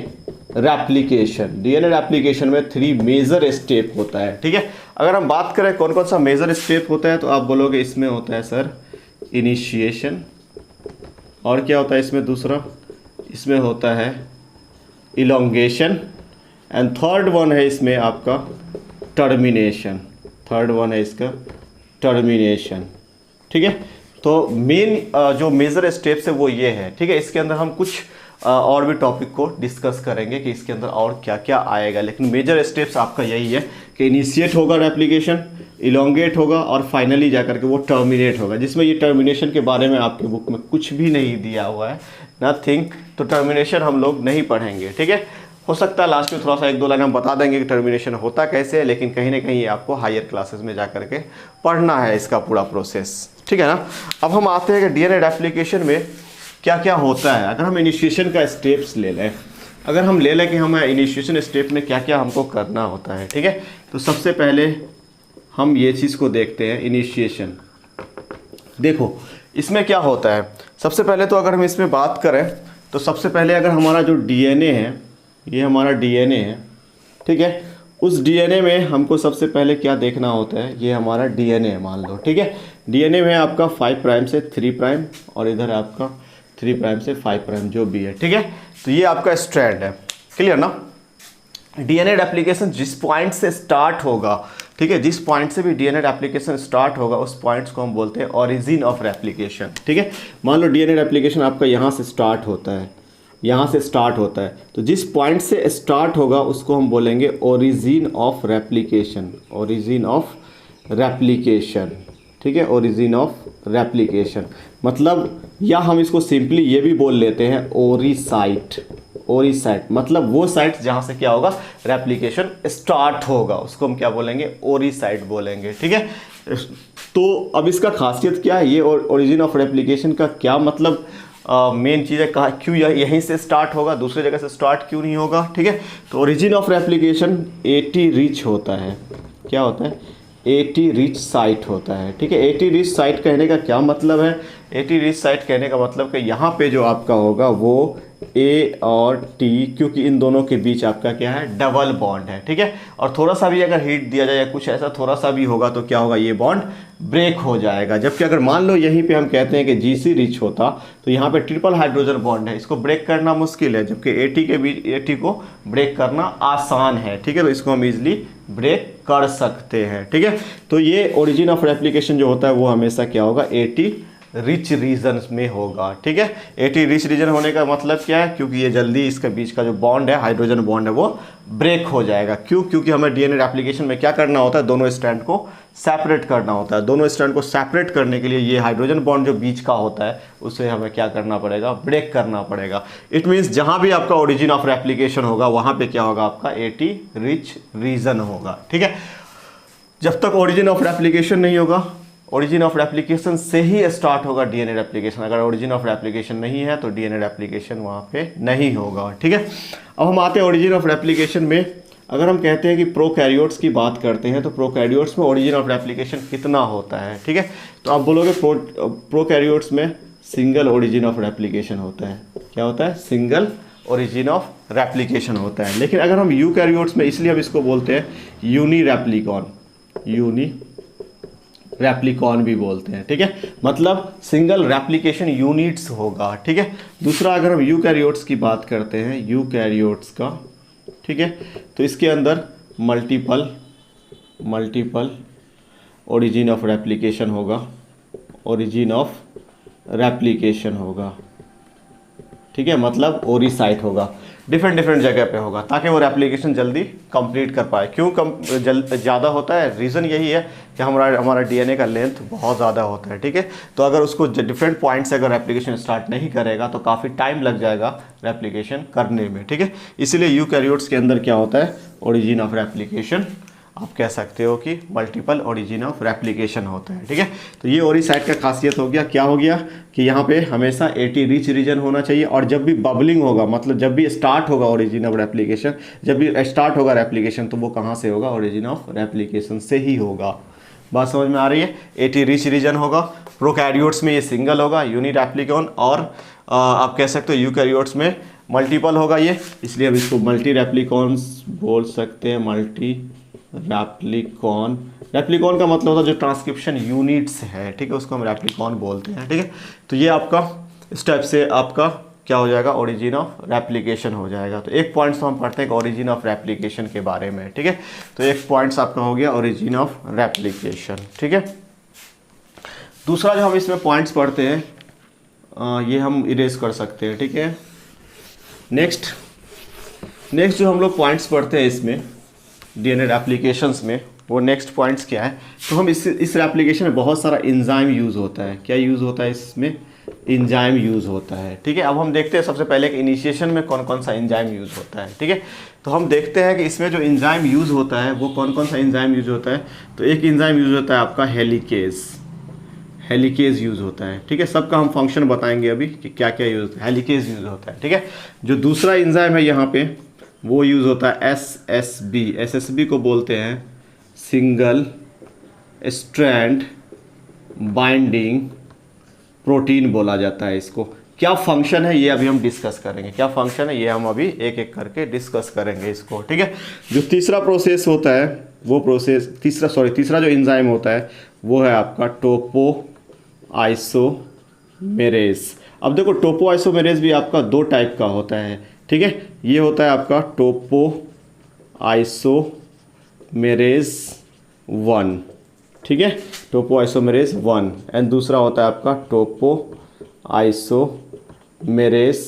replication में 3 मेजर स्टेप होता है, ठीक है। अगर हम बात करें कौन कौन सा मेजर स्टेप होता है तो आप बोलोगे इसमें होता है सर इनिशिएशन, और क्या होता है इसमें दूसरा, इसमें होता है इलोंगेशन, एंड थर्ड वन है इसमें आपका टर्मिनेशन। ठीक है। तो मेन जो मेजर स्टेप्स है वो ये है, ठीक है। इसके अंदर हम कुछ और भी टॉपिक को डिस्कस करेंगे कि इसके अंदर और क्या क्या आएगा, लेकिन मेजर स्टेप्स आपका यही है कि इनिशिएट होगा रेप्लिकेशन, इलोंगेट होगा और फाइनली जाकर के वो टर्मिनेट होगा, जिसमें ये टर्मिनेशन के बारे में आपकी बुक में कुछ भी नहीं दिया हुआ है, नथिंग। तो टर्मिनेशन हम लोग नहीं पढ़ेंगे, ठीक है। हो सकता है लास्ट में थोड़ा सा 1-2 लाइन हम बता देंगे कि टर्मिनेशन होता कैसे है, लेकिन कहीं ना कहीं आपको हायर क्लासेस में जा करके पढ़ना है इसका पूरा प्रोसेस, ठीक है ना। अब हम आते हैं कि डीएनए रेप्लिकेशन में क्या क्या होता है। अगर हम इनिशिएशन का स्टेप्स ले लें, अगर हम ले लें कि हमें इनिशिएशन स्टेप में क्या क्या हमको करना होता है, ठीक है। तो सबसे पहले हम ये चीज़ को देखते हैं, इनिशिएशन। देखो इसमें क्या होता है, सबसे पहले तो अगर हम इसमें बात करें तो सबसे पहले अगर हमारा जो डीएनए है, ये हमारा डीएनए है, ठीक है। उस डीएनए में हमको सबसे पहले क्या देखना होता है, ये हमारा डीएनए है मान लो, ठीक है। डीएनए में आपका 5 प्राइम से 3 प्राइम और इधर आपका 3 प्राइम से 5 प्राइम जो भी है, ठीक है। तो ये आपका स्ट्रैंड है, क्लियर ना। डीएनए रेप्लिकेशन जिस पॉइंट से स्टार्ट होगा, ठीक है, जिस पॉइंट से भी डीएनए रेप्लिकेशन स्टार्ट होगा उस पॉइंट्स को हम बोलते हैं ओरिजिन ऑफ रेप्लिकेशन, ठीक है। मान लो डीएनए रेप्लिकेशन आपका यहाँ से स्टार्ट होता है, यहाँ से स्टार्ट होता है, तो जिस पॉइंट से स्टार्ट होगा उसको हम बोलेंगे origin of replication, origin of replication, ठीक है, ओरिजिन ऑफ रेप्लिकेशन। मतलब या हम इसको सिंपली ये भी बोल लेते हैं ओरिसाइट, ओरिसाइट मतलब वो साइट जहाँ से क्या होगा रेप्लिकेशन स्टार्ट होगा, उसको हम क्या बोलेंगे, ओरिसाइट बोलेंगे, ठीक है। तो अब इसका खासियत क्या है, ये ओरिजिन ऑफ रेप्लिकेशन का क्या मतलब मेन चीज़ है कहाँ क्यों यहीं से स्टार्ट होगा, दूसरी जगह से स्टार्ट क्यों नहीं होगा, ठीक है। तो origin of replication eighty rich होता है, क्या होता है, एटी रिच साइट होता है, ठीक है। एटी रिच साइट कहने का क्या मतलब है, एटी रिच साइट कहने का मतलब कि यहाँ पे जो आपका होगा वो ए और टी, क्योंकि इन दोनों के बीच आपका क्या है, डबल बॉन्ड है, ठीक है। और थोड़ा सा भी अगर हीट दिया जाए या कुछ ऐसा थोड़ा सा भी होगा तो क्या होगा, ये बॉन्ड ब्रेक हो जाएगा। जबकि अगर मान लो यहीं पे हम कहते हैं कि जीसी रिच होता तो यहाँ पे ट्रिपल हाइड्रोजन बॉन्ड है, इसको ब्रेक करना मुश्किल है, जबकि एटी के बीच एटी को ब्रेक करना आसान है, ठीक है। तो इसको हम इजिली ब्रेक कर सकते हैं, ठीक है। तो ये ओरिजिन ऑफ रेप्लिकेशन जो होता है वो हमेशा क्या होगा, एटी रिच रीजन में होगा, ठीक है। एटी रिच रीजन होने का मतलब क्या है, क्योंकि ये जल्दी इसके बीच का जो बॉन्ड है, हाइड्रोजन बॉन्ड है, वो ब्रेक हो जाएगा। क्यों, क्योंकि हमें डीएनए एप्लीकेशन में क्या करना होता है, दोनों स्ट्रैंड को सेपरेट करना होता है। दोनों स्ट्रैंड को सेपरेट करने के लिए ये हाइड्रोजन बॉन्ड जो बीच का होता है उसे हमें क्या करना पड़ेगा, ब्रेक करना पड़ेगा। इट मीन्स जहाँ भी आपका ओरिजिन ऑफ रेप्लिकेशन होगा वहाँ पे क्या होगा, आपका एटी रिच रीजन होगा, ठीक है। जब तक ओरिजिन ऑफ रेप्लिकेशन नहीं होगा, ओरिजिन ऑफ रेप्लिकेशन से ही स्टार्ट होगा डीएनए रेप्लिकेशन। अगर ओरिजिन ऑफ रेप्लिकेशन नहीं है तो डीएनए रेप्लिकेशन वहाँ पे नहीं होगा, ठीक है। अब हम आते हैं ओरिजिन ऑफ रेप्लिकेशन में। अगर हम कहते हैं कि प्रोकैरियोट्स की बात करते हैं तो प्रोकैरियोट्स में ओरिजिन ऑफ रेप्लिकेशन कितना होता है, ठीक है। तो आप बोलोगे प्रोकैरियोट्स में सिंगल ओरिजिन ऑफ रेप्लिकेशन होता है, क्या होता है, सिंगल ओरिजिन ऑफ रेप्लिकेशन होता है। लेकिन अगर हम यूकैरियोट्स में, इसलिए हम इसको बोलते हैं यूनी रेप्लिकॉन, यूनी रेप्लिकॉन भी बोलते हैं, ठीक है। मतलब सिंगल रेप्लिकेशन यूनिट्स होगा, ठीक है। दूसरा अगर हम यूकैरियोट्स की बात करते हैं, यूकैरियोट्स का, ठीक है, तो इसके अंदर मल्टीपल ओरिजिन ऑफ रेप्लिकेशन होगा, ओरिजिन ऑफ रेप्लिकेशन होगा, ठीक है। मतलब ओरी साइट होगा, डिफरेंट जगह पे होगा, ताकि वो रेप्लिकेशन जल्दी कंप्लीट कर पाए। क्यों ज़्यादा होता है, रीज़न यही है कि हमारा डीएनए का लेंथ बहुत ज़्यादा होता है, ठीक है। तो अगर उसको डिफरेंट पॉइंट से अगर रेप्लिकेशन स्टार्ट नहीं करेगा तो काफ़ी टाइम लग जाएगा रेप्लिकेशन करने में, ठीक है। इसीलिए यूकैरियोट्स के अंदर क्या होता है, ओरिजिन ऑफ रेप्लिकेशन, आप कह सकते हो कि मल्टीपल ओरिजिन ऑफ रेप्लिकेशन होता है, ठीक है। तो ये ओरी साइट का खासियत हो गया, क्या हो गया कि यहाँ पे हमेशा एटी रिच रीजन होना चाहिए। और जब भी बबलिंग होगा, मतलब जब भी स्टार्ट होगा ओरिजिन ऑफ रेप्लिकेशन, जब भी स्टार्ट होगा रेप्लिकेशन, तो वो कहाँ से होगा, ओरिजिन ऑफ रेप्लिकेशन से ही होगा। बात समझ में आ रही है। एटी रिच रीजन होगा, प्रोकैरियोट्स में ये सिंगल होगा यूनी रेप्लिकॉन, और आप कह सकते हो यूकैरियोट्स में मल्टीपल होगा ये, इसलिए हम इसको मल्टी रेप्लिकॉन्स बोल सकते हैं, मल्टी रेप्लिकॉन। रेप्लिकॉन का मतलब होता है जो ट्रांसक्रिप्शन यूनिट्स है, ठीक है, उसको हम रेप्लिकॉन बोलते हैं, ठीक है। तो ये आपका स्टेप से आपका क्या हो जाएगा, ओरिजिन ऑफ रेप्लिकेशन हो जाएगा। तो एक पॉइंट्स तो हम पढ़ते हैं ओरिजिन ऑफ रेप्लिकेशन के बारे में, ठीक है। तो एक पॉइंट्स आपका हो गया ओरिजिन ऑफ रेप्लिकेशन, ठीक है। दूसरा जो हम इसमें पॉइंट्स पढ़ते हैं ये हम इरेज कर सकते हैं, ठीक है। नेक्स्ट जो हम लोग पॉइंट्स पढ़ते हैं इसमें डीएनए एप्लीकेशंस में, वो नेक्स्ट पॉइंट्स क्या है, तो हम इस एप्लीकेशन में बहुत सारा एंजाइम यूज़ होता है। क्या यूज़ होता है इसमें, एंजाइम यूज़ होता है, ठीक है। अब हम देखते हैं सबसे पहले कि इनिशिएशन में कौन कौन सा एंजाइम यूज़ होता है, ठीक है। तो हम देखते हैं कि इसमें जो एंजाइम यूज़ होता है वो कौन कौन सा एंजाइम यूज़ होता है। तो एक एंजाइम यूज़ होता है आपका हेलिकेज यूज़ होता है, ठीक है। सबका हम फंक्शन बताएंगे अभी कि क्या क्या यूज़ होता है। हेलिकेज यूज़ होता है, ठीक है। जो दूसरा एंजाइम है यहाँ पे वो यूज़ होता है एसएसबी को बोलते हैं सिंगल स्ट्रैंड बाइंडिंग प्रोटीन बोला जाता है इसको। क्या फंक्शन है ये अभी हम डिस्कस करेंगे, क्या फंक्शन है ये हम अभी एक एक करके डिस्कस करेंगे इसको, ठीक है। जो तीसरा प्रोसेस होता है वो तीसरा जो एंजाइम होता है वो है आपका टोपो आइसोमेरेज। अब देखो टोपो आइसोमेरेज भी आपका दो टाइप का होता है, ठीक है। ये होता है आपका टोपो आइसोमेरेज 1, ठीक है, टोपो आइसोमेरेज 1, एंड दूसरा होता है आपका टोपो आइसोमेरेज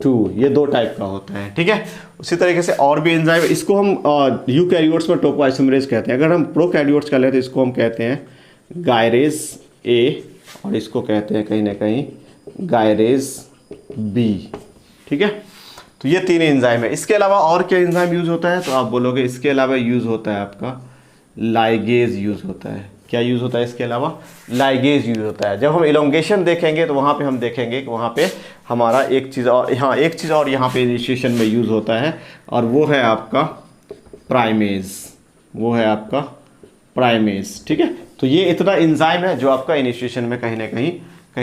2। ये दो टाइप का होता है, ठीक है। उसी तरीके से और भी एंजाइम, इसको हम यूकैरियोट्स में टोपो आइसोमेरेज कहते हैं। अगर हम प्रोकैरियोट्स का लेते हैं इसको हम कहते हैं गायरेज ए, और इसको कहते हैं कहीं ना कहीं गायरेज बी, ठीक है। तो ये तीन एंजाइम है। इसके अलावा और क्या एंजाइम यूज़ होता है, तो आप बोलोगे इसके अलावा यूज़ होता है आपका लाइगेज यूज़ होता है। क्या यूज़ होता है इसके अलावा? लाइगेज यूज़ होता है। जब हम इलोंगेशन देखेंगे तो वहाँ पे हम देखेंगे कि वहाँ पे हमारा एक चीज़ और, हाँ एक चीज़ और यहाँ पे इनिशिएशन में यूज़ होता है, और वो है आपका प्राइमेज। वो है आपका प्राइमेज, ठीक है। तो ये इतना एंजाइम है जो आपका इनिशिएशन में कहीं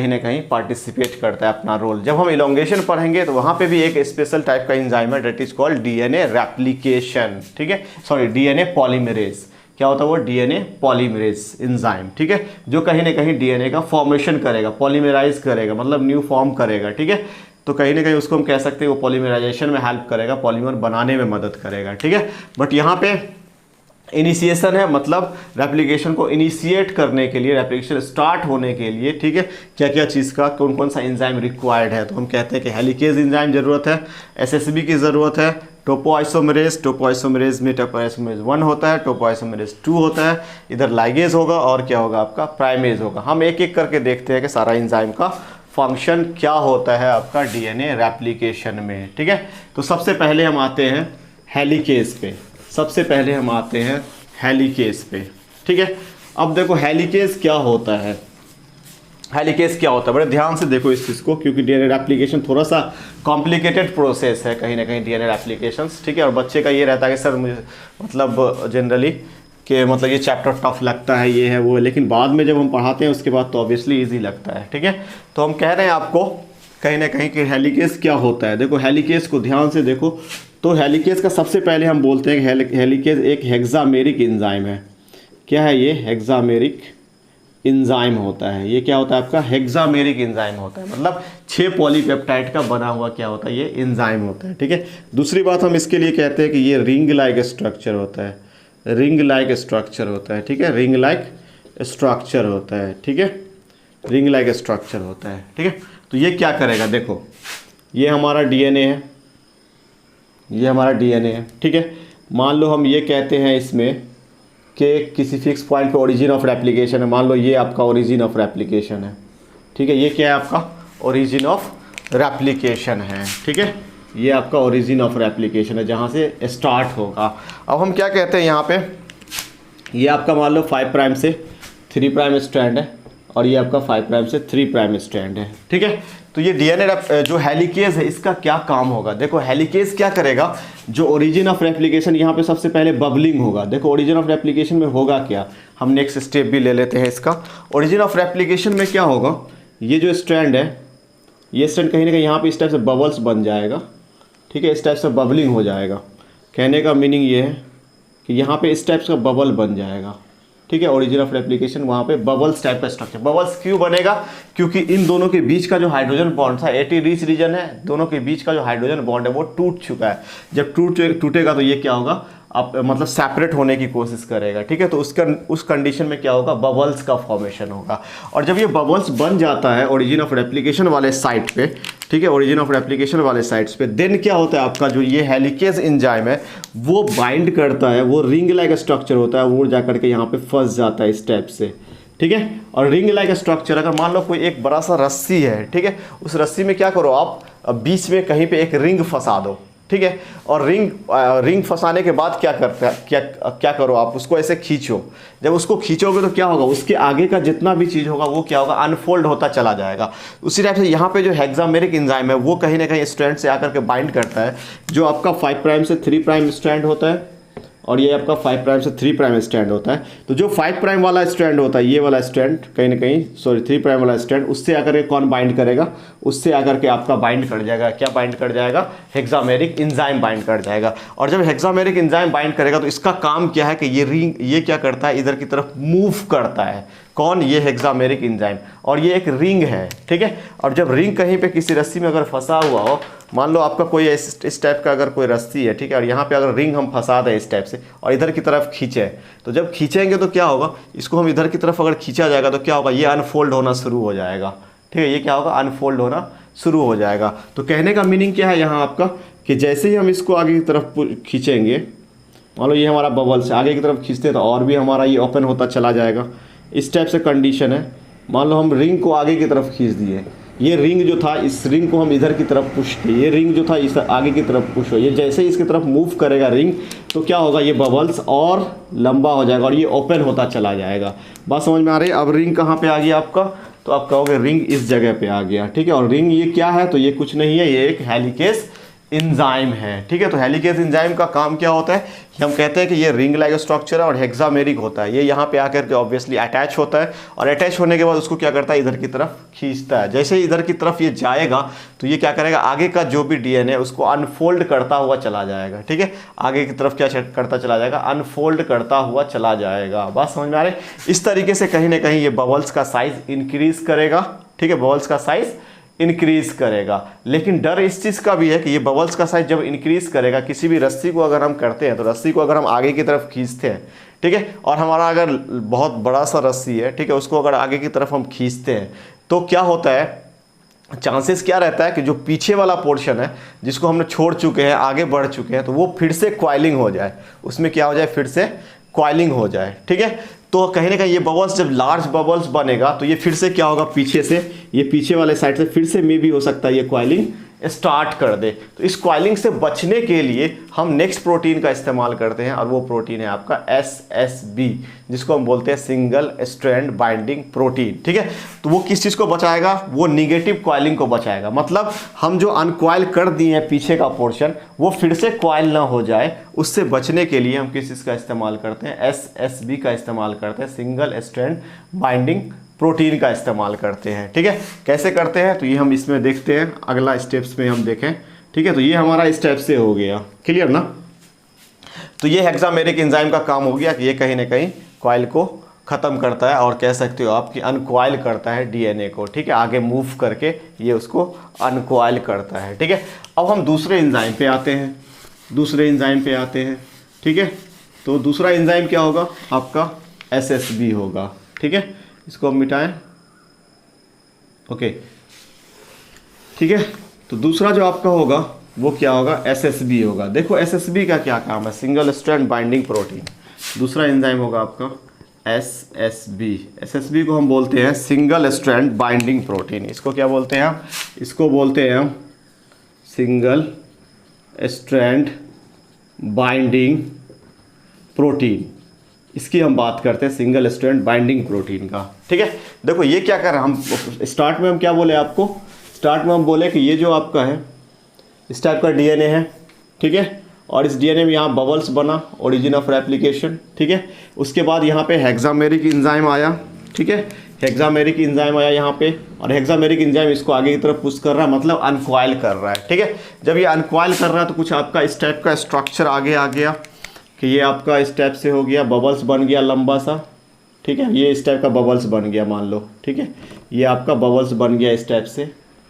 ना कहीं पार्टिसिपेट करता है अपना रोल। जब हम इलोंगेशन पढ़ेंगे तो वहाँ पे भी एक स्पेशल टाइप का एंजाइम है, that is called DNA replication, ठीक है, सॉरी डीएनए पॉलीमरेज। क्या होता है वो? डीएनए पॉलीमरेज एंजाइम, ठीक है, जो कहीं ना कहीं डीएनए का फॉर्मेशन करेगा, पॉलीमराइज करेगा, मतलब न्यू फॉर्म करेगा, ठीक है। तो कहीं ना कहीं उसको हम कह सकते हैं वो पॉलीमराइजेशन में हेल्प करेगा, पॉलीमर बनाने में मदद करेगा, ठीक है। बट यहाँ पे इनिशिएशन है, मतलब रेप्लिकेशन को इनिशिएट करने के लिए, रेप्लिकेशन स्टार्ट होने के लिए, ठीक है, क्या क्या चीज़ का कौन कौन सा एंजाइम रिक्वायर्ड है। तो हम कहते हैं कि हेलिकेज एंजाइम ज़रूरत है, एसएसबी की ज़रूरत है, टोपोआइसोमरेज में टोपोआइसोमरेज 1 होता है, टोपोआइसोमरेज 2 होता है, इधर लाइगेज होगा और क्या होगा आपका? प्राइमेज होगा। हम एक एक करके देखते हैं कि सारा एंजाइम का फंक्शन क्या होता है आपका डीएनए रेप्लिकेशन में, ठीक है। तो सबसे पहले हम आते हैं हेलिकेज पे, सबसे पहले हम आते हैं हेलिकेज पे, ठीक है। अब देखो हेलिकेज क्या होता है, हेलिकेज क्या होता है, बड़े ध्यान से देखो इस चीज़ को, क्योंकि डीएनए रेप्लिकेशन थोड़ा सा कॉम्प्लिकेटेड प्रोसेस है कहीं ना कहीं डीएनए रेप्लिकेशंस, ठीक है। और बच्चे का ये रहता है कि सर मुझे मतलब जनरली कि मतलब ये चैप्टर टफ लगता है, ये है वो है, लेकिन बाद में जब हम पढ़ाते हैं उसके बाद तो ऑब्वियसली ईजी लगता है, ठीक है। तो हम कह रहे हैं आपको कहीं ना कहीं कि हेलिकेज क्या होता है। देखो हेलिकेज को ध्यान से देखो, तो हेलिकेज का सबसे पहले हम बोलते हैं कि हेलिकेज एक हेक्सामेरिक एंजाइम है। क्या है ये? हेक्सामेरिक एंजाइम होता है। ये क्या होता है आपका? हेक्सामेरिक एंजाइम होता है, मतलब 6 पॉलीपेप्टाइड का बना हुआ क्या होता है? ये एंजाइम होता है, ठीक है। दूसरी बात हम इसके लिए कहते हैं कि ये रिंग लाइक स्ट्रक्चर होता है, रिंग लाइक स्ट्रक्चर होता है, ठीक है, रिंग लाइक स्ट्रक्चर होता है, ठीक है, रिंग लाइक स्ट्रक्चर होता है, ठीक है। तो ये क्या करेगा? देखो ये हमारा डीएनए है, ये हमारा डीएनए है, ठीक है। मान लो हम ये कहते हैं इसमें कि किसी फिक्स पॉइंट पे ओरिजिन ऑफ रेप्लिकेशन है, मान लो ये आपका ओरिजिन ऑफ रेप्लिकेशन है, ठीक है। ये क्या है आपका? ओरिजिन ऑफ रेप्लिकेशन है, ठीक है, ये आपका ओरिजिन ऑफ रेप्लिकेशन है जहाँ से स्टार्ट होगा। अब हम क्या कहते हैं यहाँ पे, ये आपका मान लो 5 प्राइम से 3 प्राइम स्ट्रैंड है, और ये आपका 5 प्राइम से 3 प्राइम स्ट्रैंड है, ठीक है। तो ये डीएनए जो हेलिकेज है इसका क्या काम होगा? देखो हेलिकेज क्या करेगा, जो ओरिजिन ऑफ रेप्लिकेशन, यहाँ पे सबसे पहले बबलिंग होगा। देखो ओरिजिन ऑफ रेप्लिकेशन में होगा क्या, हम नेक्स्ट स्टेप भी ले लेते हैं इसका। ओरिजिन ऑफ रेप्लिकेशन में क्या होगा, ये जो स्ट्रैंड है, ये स्ट्रैंड कहीं ना कहीं यहाँ पे इस टाइप से बबल्स बन जाएगा, ठीक है, इस टाइप से बबलिंग हो जाएगा। कहने का मीनिंग ये है कि यहाँ पे इस टाइप का बबल बन जाएगा, ठीक है। ओरिजिन ऑफ रेप्लिकेशन वहाँ पे बबल्स टाइप का स्ट्रक्चर। बबल्स क्यों बनेगा? क्योंकि इन दोनों के बीच का जो हाइड्रोजन बॉन्ड था, एटी रिच रीजन है, दोनों के बीच का जो हाइड्रोजन बॉन्ड है वो टूट चुका है। जब टूटेगा तो ये क्या होगा, आप मतलब सेपरेट होने की कोशिश करेगा, ठीक है। तो उस कंडीशन में क्या होगा, बबल्स का फॉर्मेशन होगा। और जब ये बबल्स बन जाता है ओरिजिन ऑफ रेप्लिकेशन वाले साइट पे, ठीक है, ओरिजिन ऑफ रेप्लिकेशन वाले साइट्स पे, देन क्या होता है आपका जो ये हेलिकेज एंजाइम है वो बाइंड करता है, वो रिंग लाइक स्ट्रक्चर होता है, वो जाकर के यहाँ पे फंस जाता है इस टाइप से, ठीक है। और रिंग लाइक स्ट्रक्चर, अगर मान लो कोई एक बड़ा सा रस्सी है, ठीक है, उस रस्सी में क्या करो आप, बीच में कहीं पे एक रिंग फंसा दो, ठीक है। और रिंग फंसाने के बाद क्या करता है, क्या करो आप, उसको ऐसे खींचो। जब उसको खींचोगे तो क्या होगा, उसके आगे का जितना भी चीज़ होगा वो क्या होगा, अनफोल्ड होता चला जाएगा। उसी टाइप से यहाँ पे जो हेक्सामेरिक एंजाइम है वो कहीं ना कहीं स्ट्रैंड से आकर के बाइंड करता है, जो आपका 5 प्राइम से 3 प्राइम स्ट्रैंड होता है, और ये आपका 5 प्राइम से 3 प्राइम स्ट्रैंड होता है। तो जो 5 प्राइम वाला स्ट्रैंड होता है, ये वाला स्ट्रैंड कहीं ना कहीं, सॉरी 3 प्राइम वाला स्ट्रैंड, उससे आकर के कौन बाइंड करेगा, उससे आकर के आपका बाइंड कर जाएगा, क्या बाइंड कर जाएगा, हेक्सामेरिक एंजाइम बाइंड कर जाएगा। और जब हेक्सामेरिक एंजाइम बाइंड करेगा तो इसका काम क्या है कि ये रिंग, ये क्या करता है, इधर की तरफ मूव करता है, कौन, ये हेक्सामेरिक एंजाइम, और ये एक रिंग है, ठीक है। और जब रिंग कहीं पे किसी रस्सी में अगर फंसा हुआ हो, मान लो आपका कोई इस टाइप का अगर कोई रस्सी है, ठीक है, और यहाँ पे अगर रिंग हम फंसा दें इस टाइप से और इधर की तरफ खींचे, तो जब खींचेंगे तो क्या होगा, इसको हम इधर की तरफ अगर खींचा जाएगा तो क्या होगा, ये अनफोल्ड होना शुरू हो जाएगा, ठीक है, ये क्या होगा, अनफोल्ड होना शुरू हो जाएगा। तो कहने का मीनिंग क्या है यहाँ आपका, कि जैसे ही हम इसको आगे की तरफ खींचेंगे, मान लो ये हमारा बबल से आगे की तरफ खींचते हैं तो और भी हमारा ये ओपन होता चला जाएगा, इस टाइप से कंडीशन है। मान लो हम रिंग को आगे की तरफ खींच दिए, ये रिंग जो था, इस रिंग को हम इधर की तरफ पुश किए, ये रिंग जो था इस आगे की तरफ पुश हो, ये जैसे ही इसकी तरफ मूव करेगा रिंग, तो क्या होगा, ये बबल्स और लंबा हो जाएगा और ये ओपन होता चला जाएगा। बात समझ में आ रही है। अब रिंग कहाँ पे आ गया आपका, तो आप कहोगे रिंग इस जगह पे आ गया, ठीक है। और रिंग ये क्या है, तो ये कुछ नहीं है, ये एक हेलिकेज इंजाइम है, ठीक है। तो हेलिकेज इंजाइम का काम क्या होता है, हम कहते हैं कि ये रिंग लाइक स्ट्रक्चर है और हेक्सामेरिक होता है। ये यहाँ पे आकर के ऑब्वियसली अटैच होता है और अटैच होने के बाद उसको क्या करता है, इधर की तरफ खींचता है। जैसे ही इधर की तरफ ये जाएगा तो ये क्या करेगा, आगे का जो भी डीएनए उसको अनफोल्ड करता हुआ चला जाएगा, ठीक है। आगे की तरफ क्या करता चला जाएगा, अनफोल्ड करता हुआ चला जाएगा। बात समझ में आ रही है। इस तरीके से कहीं ना कहीं ये बबल्स का साइज इंक्रीज करेगा, ठीक है, बबल्स का साइज इंक्रीज करेगा। लेकिन डर इस चीज़ का भी है कि ये बबल्स का साइज जब इंक्रीज करेगा, किसी भी रस्सी को अगर हम करते हैं तो रस्सी को अगर हम आगे की तरफ खींचते हैं, ठीक है, और हमारा अगर बहुत बड़ा सा रस्सी है, ठीक है, उसको अगर आगे की तरफ हम खींचते हैं तो क्या होता है, चांसेस क्या रहता है कि जो पीछे वाला पोर्शन है जिसको हमने छोड़ चुके हैं, आगे बढ़ चुके हैं, तो वो फिर से क्वाइलिंग हो जाए, उसमें क्या हो जाए, फिर से क्वाइलिंग हो जाए, ठीक है। तो कहीं ना कहीं ये बबल्स जब लार्ज बबल्स बनेगा तो ये फिर से क्या होगा, पीछे से, ये पीछे वाले साइड से फिर से मे भी हो सकता है ये क्वाइलिंग स्टार्ट कर दे। तो इस क्वाइलिंग से बचने के लिए हम नेक्स्ट प्रोटीन का इस्तेमाल करते हैं और वो प्रोटीन है आपका SSB, जिसको हम बोलते हैं सिंगल स्ट्रैंड बाइंडिंग प्रोटीन, ठीक है। तो वो किस चीज़ को बचाएगा, वो निगेटिव क्वाइलिंग को बचाएगा। मतलब हम जो अनक्वाइल कर दिए हैं पीछे का पोर्शन, वो फिर से क्वाइल ना हो जाए, उससे बचने के लिए हम किस चीज़ का इस्तेमाल करते हैं, SSB का इस्तेमाल करते हैं, सिंगल स्ट्रैंड बाइंडिंग प्रोटीन का इस्तेमाल करते हैं, ठीक है। कैसे करते हैं तो ये हम इसमें देखते हैं, अगला स्टेप्स में हम देखें, ठीक है। तो ये हमारा स्टेप से हो गया, क्लियर ना। तो ये हेक्सामेरिक एंजाइम का काम हो गया कि ये कहीं ना कहीं कॉइल को ख़त्म करता है और कह सकते हो आप कि अनकॉइल करता है डीएनए को, ठीक है, आगे मूव करके ये उसको अनकॉइल करता है, ठीक है। अब हम दूसरे एंजाइम पे आते हैं, दूसरे एंजाइम पे आते हैं, ठीक है। तो दूसरा एंजाइम क्या होगा आपका, SSB होगा, ठीक है। इसको हम मिटाएं, ओके, ठीक है। तो दूसरा जो आपका होगा वो क्या होगा, SSB होगा। देखो SSB का क्या काम है, सिंगल स्ट्रैंड बाइंडिंग प्रोटीन। दूसरा एंजाइम होगा आपका SSB। SSB को हम बोलते हैं सिंगल स्ट्रैंड बाइंडिंग प्रोटीन। इसको क्या बोलते हैं हम, इसको बोलते हैं हम सिंगल स्ट्रैंड बाइंडिंग प्रोटीन। इसकी हम बात करते हैं, सिंगल स्ट्रैंड बाइंडिंग प्रोटीन का, ठीक है। देखो ये क्या कर रहा है, हम स्टार्ट में हम क्या बोले आपको, स्टार्ट में हम बोले कि ये जो आपका है इस टाइप का डीएनए है, ठीक है, और इस डीएनए में यहाँ बबल्स बना, ओरिजिन ऑफ रेप्लिकेशन, ठीक है। उसके बाद यहाँ पे हेक्सामेरिक एंजाइम आया, ठीक है, हेक्सामेरिक एंजाइम आया यहाँ पे, और हेक्सामेरिक एंजाइम इसको आगे की तरफ पुश कर रहा है, मतलब अनकॉइल कर रहा है, ठीक है। जब ये अनकॉइल कर रहा है तो कुछ आपका इस टाइप का स्ट्रक्चर आगे आ गया कि ये आपका इस टाइप से हो गया, बबल्स बन गया लंबा सा, ठीक है, ये इस टाइप का बबल्स बन गया मान लो, ठीक है, ये आपका बबल्स बन गया इस टाइप से,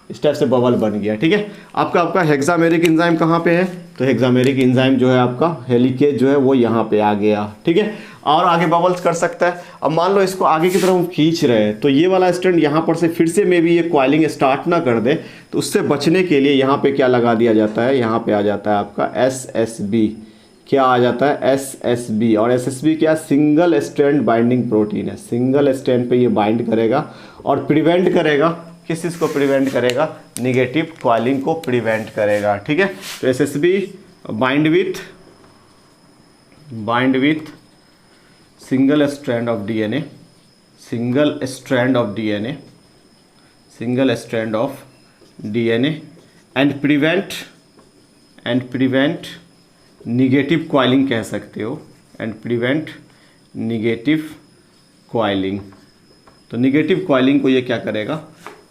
इस टाइप से बबल बन गया, ठीक है। आपका हेक्सामेरिक एंजाइम कहाँ पे है, तो हेक्सामेरिक एंजाइम जो है आपका हेलिकेज जो है वो यहाँ पे आ गया, ठीक है, और आगे बबल्स कर सकता है। अब मान लो इसको आगे की तरफ हम खींच रहे हैं तो ये वाला स्ट्रैंड यहाँ पर से फिर से मे भी ये क्वाइलिंग स्टार्ट ना कर दे, तो उससे बचने के लिए यहाँ पे क्या लगा दिया जाता है, यहाँ पे आ जाता है आपका SSB। क्या आ जाता है, SSB। और SSB क्या, सिंगल स्ट्रैंड बाइंडिंग प्रोटीन है, सिंगल स्ट्रैंड पे ये बाइंड करेगा और प्रिवेंट करेगा, किस चीज़ को प्रिवेंट करेगा, निगेटिव क्वाइलिंग को प्रिवेंट करेगा, ठीक है। तो SSB bind with single strand of DNA, single strand of DNA, single strand of DNA and prevent negative coiling कह सकते हो, एंड प्रिवेंट निगेटिव क्वाइलिंग। तो निगेटिव क्वाइलिंग को ये क्या करेगा,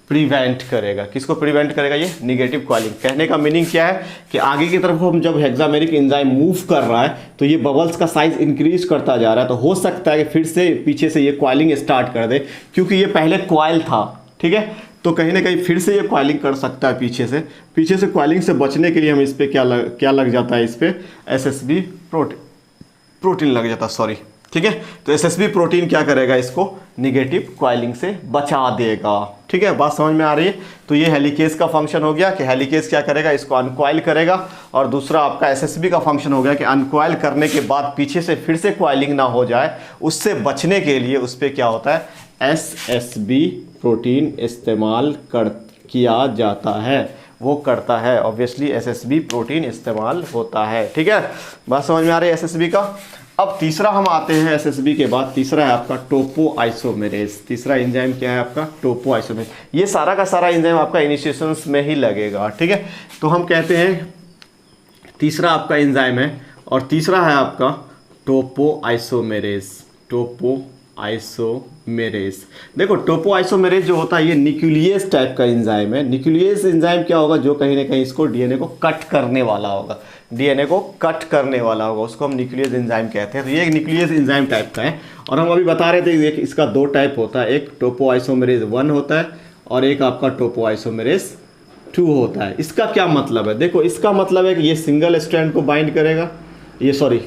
प्रिवेंट करेगा। किसको प्रिवेंट करेगा, ये निगेटिव क्वाइलिंग। कहने का मीनिंग क्या है कि आगे की तरफ हम जब हेक्सामेरिक एंजाइम मूव कर रहा है तो ये बबल्स का साइज इंक्रीज करता जा रहा है, तो हो सकता है कि फिर से पीछे से ये क्वाइलिंग स्टार्ट कर दे, क्योंकि ये पहले क्वाइल था, ठीक है। तो कहीं ना कहीं फिर से ये क्वाइलिंग कर सकता है पीछे से क्वाइलिंग से बचने के लिए हम इस पर क्या लग जाता है, इस पर SSB प्रोटीन लग जाता है, सॉरी, ठीक है। तो SSB प्रोटीन क्या करेगा, इसको निगेटिव क्वाइलिंग से बचा देगा, ठीक है। बात समझ में आ रही है। तो ये हेलिकेज का फंक्शन हो गया कि हेलिकेज क्या करेगा, इसको अनकॉइल करेगा, और दूसरा आपका SSB का फंक्शन हो गया कि अनकॉइल करने के बाद पीछे से फिर से क्वाइलिंग ना हो जाए, उससे बचने के लिए उस पर क्या होता है, SSB प्रोटीन इस्तेमाल किया जाता है, वो करता है। ऑब्वियसली एसएसबी प्रोटीन इस्तेमाल होता है। ठीक है, बात समझ में आ रही है एसएसबी का। अब तीसरा हम आते हैं एसएसबी के बाद, तीसरा है आपका टोपो आइसोमेरेज। तीसरा एंजाइम क्या है आपका? टोपो आइसोमेरेज। ये सारा का सारा एंजाइम आपका इनिशिएशंस में ही लगेगा। ठीक है, तो हम कहते हैं तीसरा आपका एंजाइम है, और तीसरा है आपका टोपो आइसोमेरेज। टोपो आइसोमेरेज, देखो टोपो आइसोमेरेज जो होता है ये न्यूक्लियस टाइप का एंजाइम है। न्यूक्लियस एंजाइम क्या होगा? जो कहीं ना कहीं इसको डीएनए को कट करने वाला होगा, डीएनए को कट करने वाला होगा, उसको हम न्यूक्लियस एंजाइम कहते हैं। तो ये एक न्यूक्लियस एंजाइम टाइप का है, और हम अभी बता रहे थे कि इसका दो टाइप होता है, एक टोपो आइसोमेरेज 1 होता है और एक आपका टोपो आइसोमेरेज 2 होता है। इसका क्या मतलब है? देखो इसका मतलब है कि ये सिंगल स्ट्रैंड को बाइंड करेगा, ये सॉरी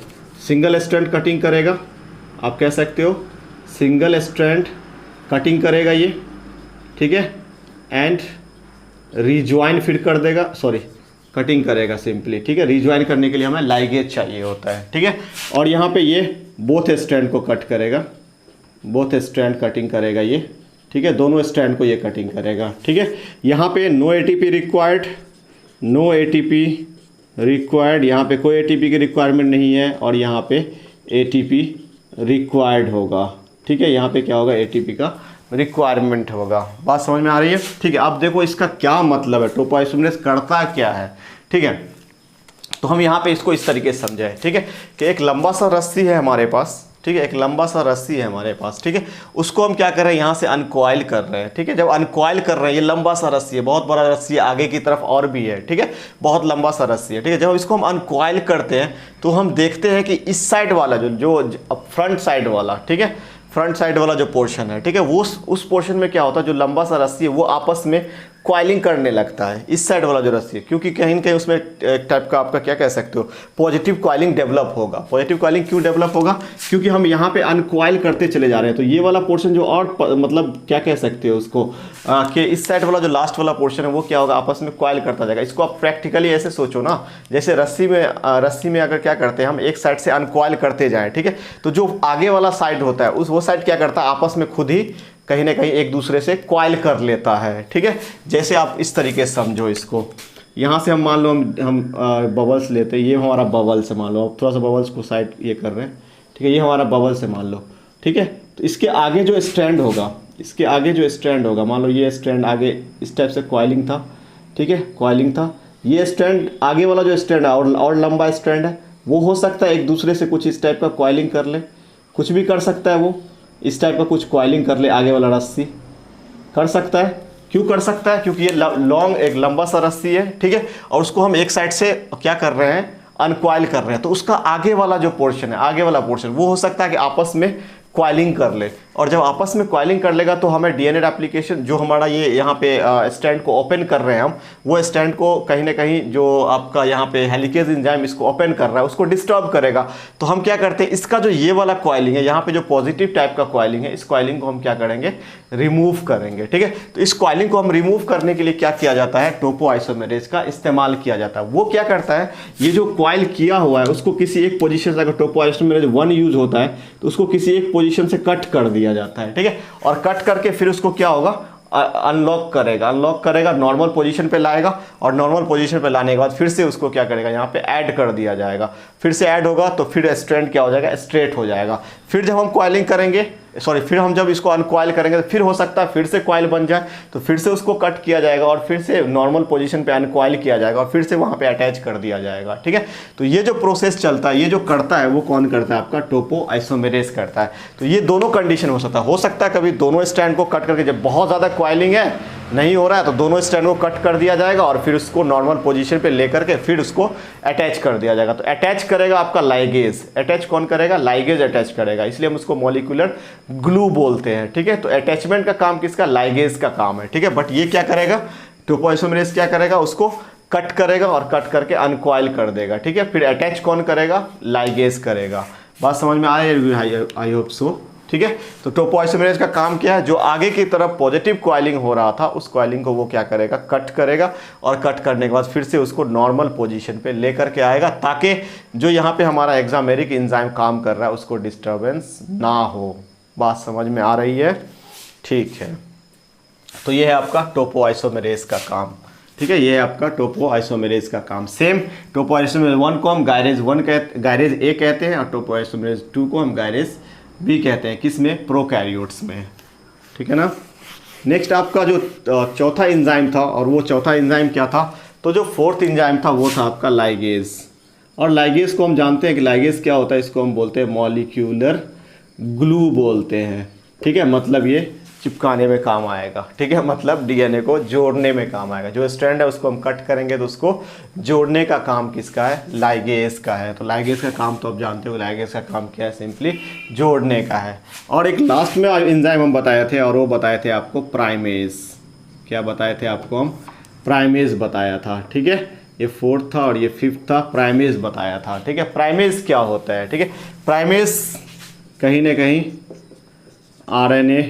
सिंगल स्ट्रैंड कटिंग करेगा, आप कह सकते हो सिंगल स्ट्रैंड कटिंग करेगा ये, ठीक है, एंड रिज्वाइन फिर कर देगा, सॉरी कटिंग करेगा सिंपली, ठीक है। रिज्वाइन करने के लिए हमें लाइगेज चाहिए होता है, ठीक है। और यहाँ पे ये बोथ स्ट्रैंड को कट करेगा, बोथ स्ट्रैंड कटिंग करेगा ये, ठीक है, दोनों स्ट्रैंड को ये कटिंग करेगा, ठीक है। यहाँ पे no ATP required, no ATP required, यहाँ पे कोई एटीपी की रिक्वायरमेंट नहीं है, और यहाँ पे एटीपी रिक्वायर्ड होगा, ठीक है। यहाँ पे क्या होगा? एटीपी का रिक्वायरमेंट होगा। बात समझ में आ रही है? ठीक है। अब देखो इसका क्या मतलब है, टोपो आइसोमेरेज करता क्या है, ठीक है। तो हम यहाँ पे इसको इस तरीके से समझे, ठीक है, कि एक लंबा सा रस्सी है हमारे पास, ठीक है, एक लंबा सा रस्सी है हमारे पास, ठीक है। उसको हम क्या कर रहे हैं? यहाँ से अनकॉइल कर रहे हैं, ठीक है। जब अनकॉइल कर रहे हैं, ये लंबा सा रस्सी है, बहुत बड़ा रस्सी है, आगे की तरफ और भी है, ठीक है, बहुत लंबा सा रस्सी है, ठीक है। जब इसको हम अनकॉइल करते हैं तो हम देखते हैं कि इस साइड वाला जो फ्रंट साइड वाला, ठीक है, फ्रंट साइड वाला जो पोर्शन है, ठीक है, वो उस पोर्शन में क्या होता है, जो लंबा सा रस्सी है वो आपस में क्वाइलिंग करने लगता है, इस साइड वाला जो रस्सी है, क्योंकि कहीं ना कहीं उसमें एक टाइप का आपका क्या कह सकते हो पॉजिटिव क्वाइलिंग डेवलप होगा। पॉजिटिव क्वाइलिंग क्यों डेवलप होगा? क्योंकि हम यहाँ पे अनक्वाइल करते चले जा रहे हैं, तो ये वाला पोर्शन जो और मतलब क्या कह सकते हो उसको कि इस साइड वाला जो लास्ट वाला पोर्शन है वो क्या होगा? आपस में क्वाइल करता जाएगा। इसको आप प्रैक्टिकली ऐसे सोचो ना, जैसे रस्सी में अगर क्या करते हैं हम एक साइड से अनक्वाइल करते जाएँ, ठीक है, तो जो आगे वाला साइड होता है वो साइड क्या करता है? आपस में खुद ही कहीं ना कहीं एक दूसरे से क्वाइल कर लेता है, ठीक है। जैसे आप इस तरीके से समझो इसको, यहाँ से हम मान लो हम बबल्स लेते हैं, ये हमारा बबल्स है, मान लो आप थोड़ा सा बबल्स को साइड ये कर रहे हैं, ठीक है, ये हमारा बबल्स है मान लो, ठीक है। तो इसके आगे जो स्ट्रैंड होगा, इसके आगे जो स्ट्रैंड होगा, मान लो ये स्ट्रैंड आगे इस टाइप से क्वाइलिंग था, ठीक है, क्वाइलिंग था, ये स्ट्रैंड आगे वाला जो स्ट्रैंड है और लंबा स्ट्रैंड है, वो हो सकता है एक दूसरे से कुछ इस टाइप का क्वाइलिंग कर ले, कुछ भी कर सकता है, वो इस टाइप का कुछ क्वाइलिंग कर ले, आगे वाला रस्सी कर सकता है। क्यों कर सकता है? क्योंकि ये लॉन्ग एक लंबा सा रस्सी है, ठीक है, और उसको हम एक साइड से क्या कर रहे हैं? अनक्वाइल कर रहे हैं, तो उसका आगे वाला जो पोर्शन है, आगे वाला पोर्शन वो हो सकता है कि आपस में क्वाइलिंग कर ले, और जब आपस में क्वाइलिंग कर लेगा तो हमें डीएनए एप्लीकेशन जो हमारा ये यहाँ पे स्टैंड को ओपन कर रहे हैं हम, वो स्टैंड को कहीं ना कहीं जो आपका यहाँ पे हेलिकेज एंजाइम इसको ओपन कर रहा है उसको डिस्टर्ब करेगा। तो हम क्या करते हैं? इसका जो ये वाला क्वाइलिंग है, यहाँ पे जो पॉजिटिव टाइप का क्वाइलिंग है, इस क्वाइलिंग को हम क्या करेंगे? रिमूव करेंगे, ठीक है। तो इस क्वाइलिंग को हम रिमूव करने के लिए क्या किया जाता है? टोपो आइसोमेरेज का इस्तेमाल किया जाता है। वो क्या करता है? ये जो क्वाइल किया हुआ है उसको किसी एक पोजीशन से, अगर टोपो आइसोमेरेज 1 यूज होता है तो उसको किसी एक पोजीशन से कट कर दिया जाता है, ठीक है, और कट करके फिर उसको क्या होगा? अनलॉक करेगा, नॉर्मल पोजीशन पे लाएगा, और नॉर्मल पोजीशन पे लाने के बाद फिर से उसको क्या करेगा? यहाँ पे ऐड कर दिया जाएगा, फिर से ऐड होगा तो फिर स्ट्रैंड क्या हो जाएगा? स्ट्रेट हो जाएगा। फिर जब हम क्वाइलिंग करेंगे, फिर हम जब इसको अनक्वाइल करेंगे तो फिर हो सकता है फिर से क्वाइल बन जाए, तो फिर से उसको कट किया जाएगा और फिर से नॉर्मल पोजीशन पे अनक्वाइल किया जाएगा और फिर से वहाँ पे अटैच कर दिया जाएगा, ठीक है। तो ये जो प्रोसेस चलता है, ये जो करता है वो कौन करता है? आपका टोपो आइसोमेरेज करता है। तो ये दोनों कंडीशन हो सकता है कभी दोनों स्ट्रैंड को कट करके, जब बहुत ज़्यादा क्वाइलिंग है नहीं हो रहा है तो दोनों स्ट्रैंड को कट कर दिया जाएगा और फिर उसको नॉर्मल पोजीशन पे लेकर के फिर उसको अटैच कर दिया जाएगा। तो अटैच करेगा आपका लाइगेज, अटैच कौन करेगा? लाइगेज अटैच करेगा, इसलिए हम उसको मॉलिक्यूलर ग्लू बोलते हैं, ठीक है। तो अटैचमेंट का काम किसका? लाइगेज का काम है, ठीक है। बट ये क्या करेगा? टोपो आइसोमेरेज क्या करेगा? उसको कट करेगा और कट करके अनकॉइल कर देगा, ठीक है। फिर अटैच कौन करेगा? लाइगेज करेगा। बात समझ में आए? आई होप सो, ठीक है। तो टोपो आइसोमेरेज का काम क्या है? जो आगे की तरफ पॉजिटिव क्वाइलिंग हो रहा था उस क्वाइलिंग को वो क्या करेगा? कट करेगा, और कट करने के बाद फिर से उसको नॉर्मल पोजीशन पे लेकर के आएगा, ताकि जो यहाँ पे हमारा हेक्सामेरिक एंजाइम काम कर रहा है उसको डिस्टर्बेंस ना हो। बात समझ में आ रही है? ठीक है। तो ये है आपका टोपोआइसोमेरेज का काम, ठीक है, ये है आपका टोपोआइसोमेरेज का काम। सेम टोपोआइसोमेरेज 1 को हम गायरेज ए कहते हैं और टोपोआइसोमेरेज 2 को हम गायरेज बी कहते हैं, किस में, प्रोकैरियोट्स में, ठीक है ना। नेक्स्ट आपका जो चौथा एंजाइम था, और वो चौथा एंजाइम क्या था, तो जो फोर्थ एंजाइम था वो था आपका लाइगेज। और लाइगेज को हम जानते हैं कि लाइगेज क्या होता है, इसको हम बोलते हैं मॉलिक्यूलर ग्लू बोलते हैं, ठीक है, मतलब ये चिपकाने में काम आएगा, ठीक है, मतलब डीएनए को जोड़ने में काम आएगा। जो स्ट्रैंड है उसको हम कट करेंगे तो उसको जोड़ने का काम किसका है, लाइगेज का है। तो लाइगेज का काम तो आप जानते हो, लाइगेज का काम क्या है, सिंपली जोड़ने का है। और एक लास्ट में एंजाइम हम बताए थे, और वो बताए थे आपको प्राइमेज। क्या बताए थे आपको हम, प्राइमेज बताया था, ठीक है, ये फोर्थ था और ये फिफ्थ था, प्राइमेज बताया था, ठीक है। प्राइमेज क्या होता है, ठीक है, प्राइमेज कहीं ना कहीं आरएनए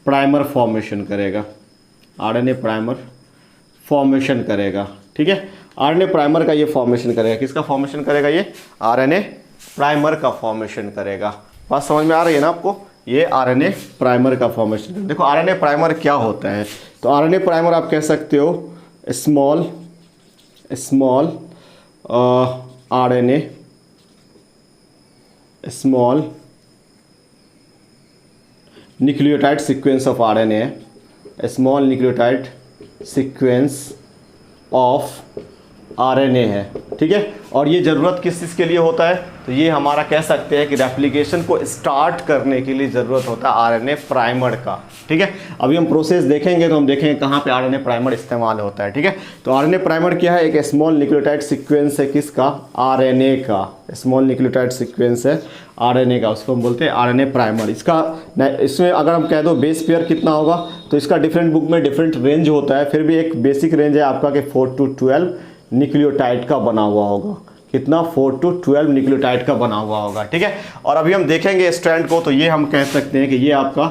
प्राइमर फॉर्मेशन करेगा, आरएनए प्राइमर फॉर्मेशन करेगा, ठीक है। आरएनए प्राइमर का ये फॉर्मेशन करेगा, किसका फॉर्मेशन करेगा, ये आरएनए प्राइमर का फॉर्मेशन करेगा। बात समझ में आ रही है ना आपको, ये आरएनए प्राइमर का फॉर्मेशन। देखो आरएनए प्राइमर क्या होता है, तो आरएनए प्राइमर आप कह सकते हो small RNA, small nucleotide sequence of RNA, small nucleotide sequence of RNA है, ठीक है। और ये ज़रूरत किस चीज़ के लिए होता है, तो ये हमारा कह सकते हैं कि रेप्लिकेशन को स्टार्ट करने के लिए ज़रूरत होता है आरएनए प्राइमर का, ठीक है। अभी हम प्रोसेस देखेंगे तो हम देखेंगे कहाँ पे आरएनए प्राइमर इस्तेमाल होता है, ठीक है। तो आरएनए प्राइमर क्या है, एक स्मॉल न्यूक्लियोटाइड सीक्वेंस है, किसका, आरएनए का, स्मॉल न्यूक्लियोटाइड सीक्वेंस है आरएनए का, उसको हम बोलते हैं आरएनए प्राइमर। इसमें अगर हम कह दो बेस पेयर कितना होगा, तो इसका डिफरेंट बुक में डिफरेंट रेंज होता है, फिर भी एक बेसिक रेंज है आपका कि 4 to 12 न्यूक्लियोटाइड का बना हुआ होगा। कितना, 4 to 12 न्यूक्लियोटाइड का बना हुआ होगा, ठीक है। और अभी हम देखेंगे स्ट्रैंड को, तो ये हम कह सकते हैं कि ये आपका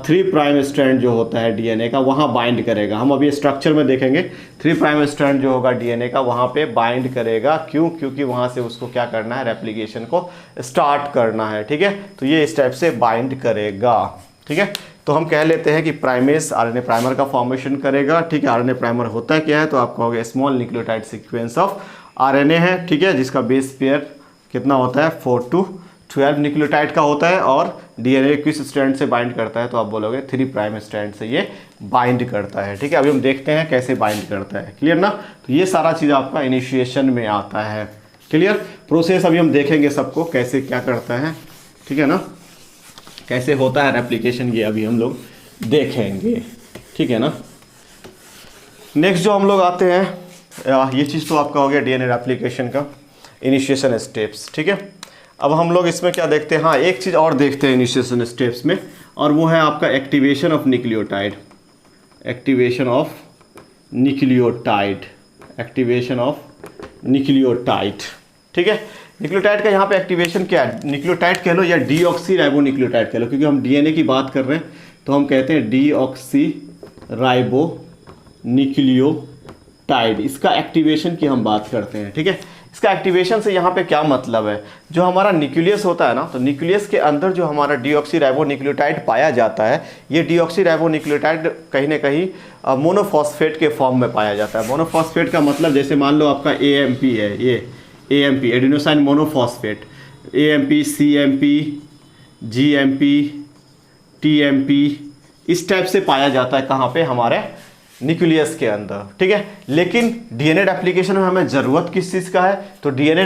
3 प्राइम स्ट्रैंड जो होता है डीएनए का, वहाँ बाइंड करेगा। हम अभी स्ट्रक्चर में देखेंगे 3 प्राइम स्ट्रैंड जो होगा डीएनए का वहाँ पे बाइंड करेगा। क्यों, क्योंकि वहाँ से उसको क्या करना है, रेप्लिकेशन को स्टार्ट करना है, ठीक है। तो ये इस टाइप से बाइंड करेगा, ठीक है। तो हम कह लेते हैं कि प्राइमेज आरएनए प्राइमर का फॉर्मेशन करेगा, ठीक है। आरएनए प्राइमर होता है क्या है, तो आप कहोगे small nucleotide sequence of RNA है, ठीक है, जिसका बेस पेयर कितना होता है, 4 to 12 न्यूक्लियोटाइड का होता है। और डीएनए किस स्ट्रैंड से बाइंड करता है, तो आप बोलोगे 3 प्राइम स्ट्रैंड से ये बाइंड करता है, ठीक है। अभी हम देखते हैं कैसे बाइंड करता है, क्लियर ना। तो ये सारा चीज़ आपका इनिशिएशन में आता है, क्लियर। प्रोसेस अभी हम देखेंगे सबको कैसे क्या करता है, ठीक है ना, कैसे होता है रेप्लिकेशन, ये अभी हम लोग देखेंगे, ठीक है ना। नेक्स्ट जो हम लोग आते हैं, ये चीज़ तो आपका हो गया डीएनए रेप्लिकेशन का इनिशिएशन स्टेप्स, ठीक है। अब हम लोग इसमें क्या देखते हैं, हाँ एक चीज़ और देखते हैं इनिशिएशन स्टेप्स में, और वो है आपका activation of nucleotide, activation of nucleotide, activation of nucleotide, ठीक है। न्यूक्लियोटाइड का यहाँ पे एक्टिवेशन क्या है, न्यूक्लियोटाइड कह लो या डीऑक्सी राइबो न्यूक्लियोटाइड कह लो, क्योंकि हम डीएनए की बात कर रहे हैं तो हम कहते हैं डीऑक्सी राइबो न्यूक्लियोटाइड, इसका एक्टिवेशन की हम बात करते हैं, ठीक है। इसका एक्टिवेशन से यहाँ पे क्या मतलब है, जो हमारा न्यूक्लियस होता है ना, तो न्यूक्लियस के अंदर जो हमारा डीऑक्सी राइबो न्यूक्लियोटाइड पाया जाता है, ये डीऑक्सी राइबो न्यूक्लियोटाइड कहीं ना कहीं मोनोफॉस्फेट के फॉर्म में पाया जाता है। मोनोफॉस्फेट का मतलब जैसे मान लो आपका एएमपी है, ये AMP adenosine monophosphate, AMP, CMP, GMP, TMP, इस टाइप से पाया जाता है कहाँ पे, हमारे न्यूक्लियस के अंदर, ठीक है। लेकिन डीएनए रेप्लिकेशन में हमें ज़रूरत किस चीज़ का है, तो डीएनए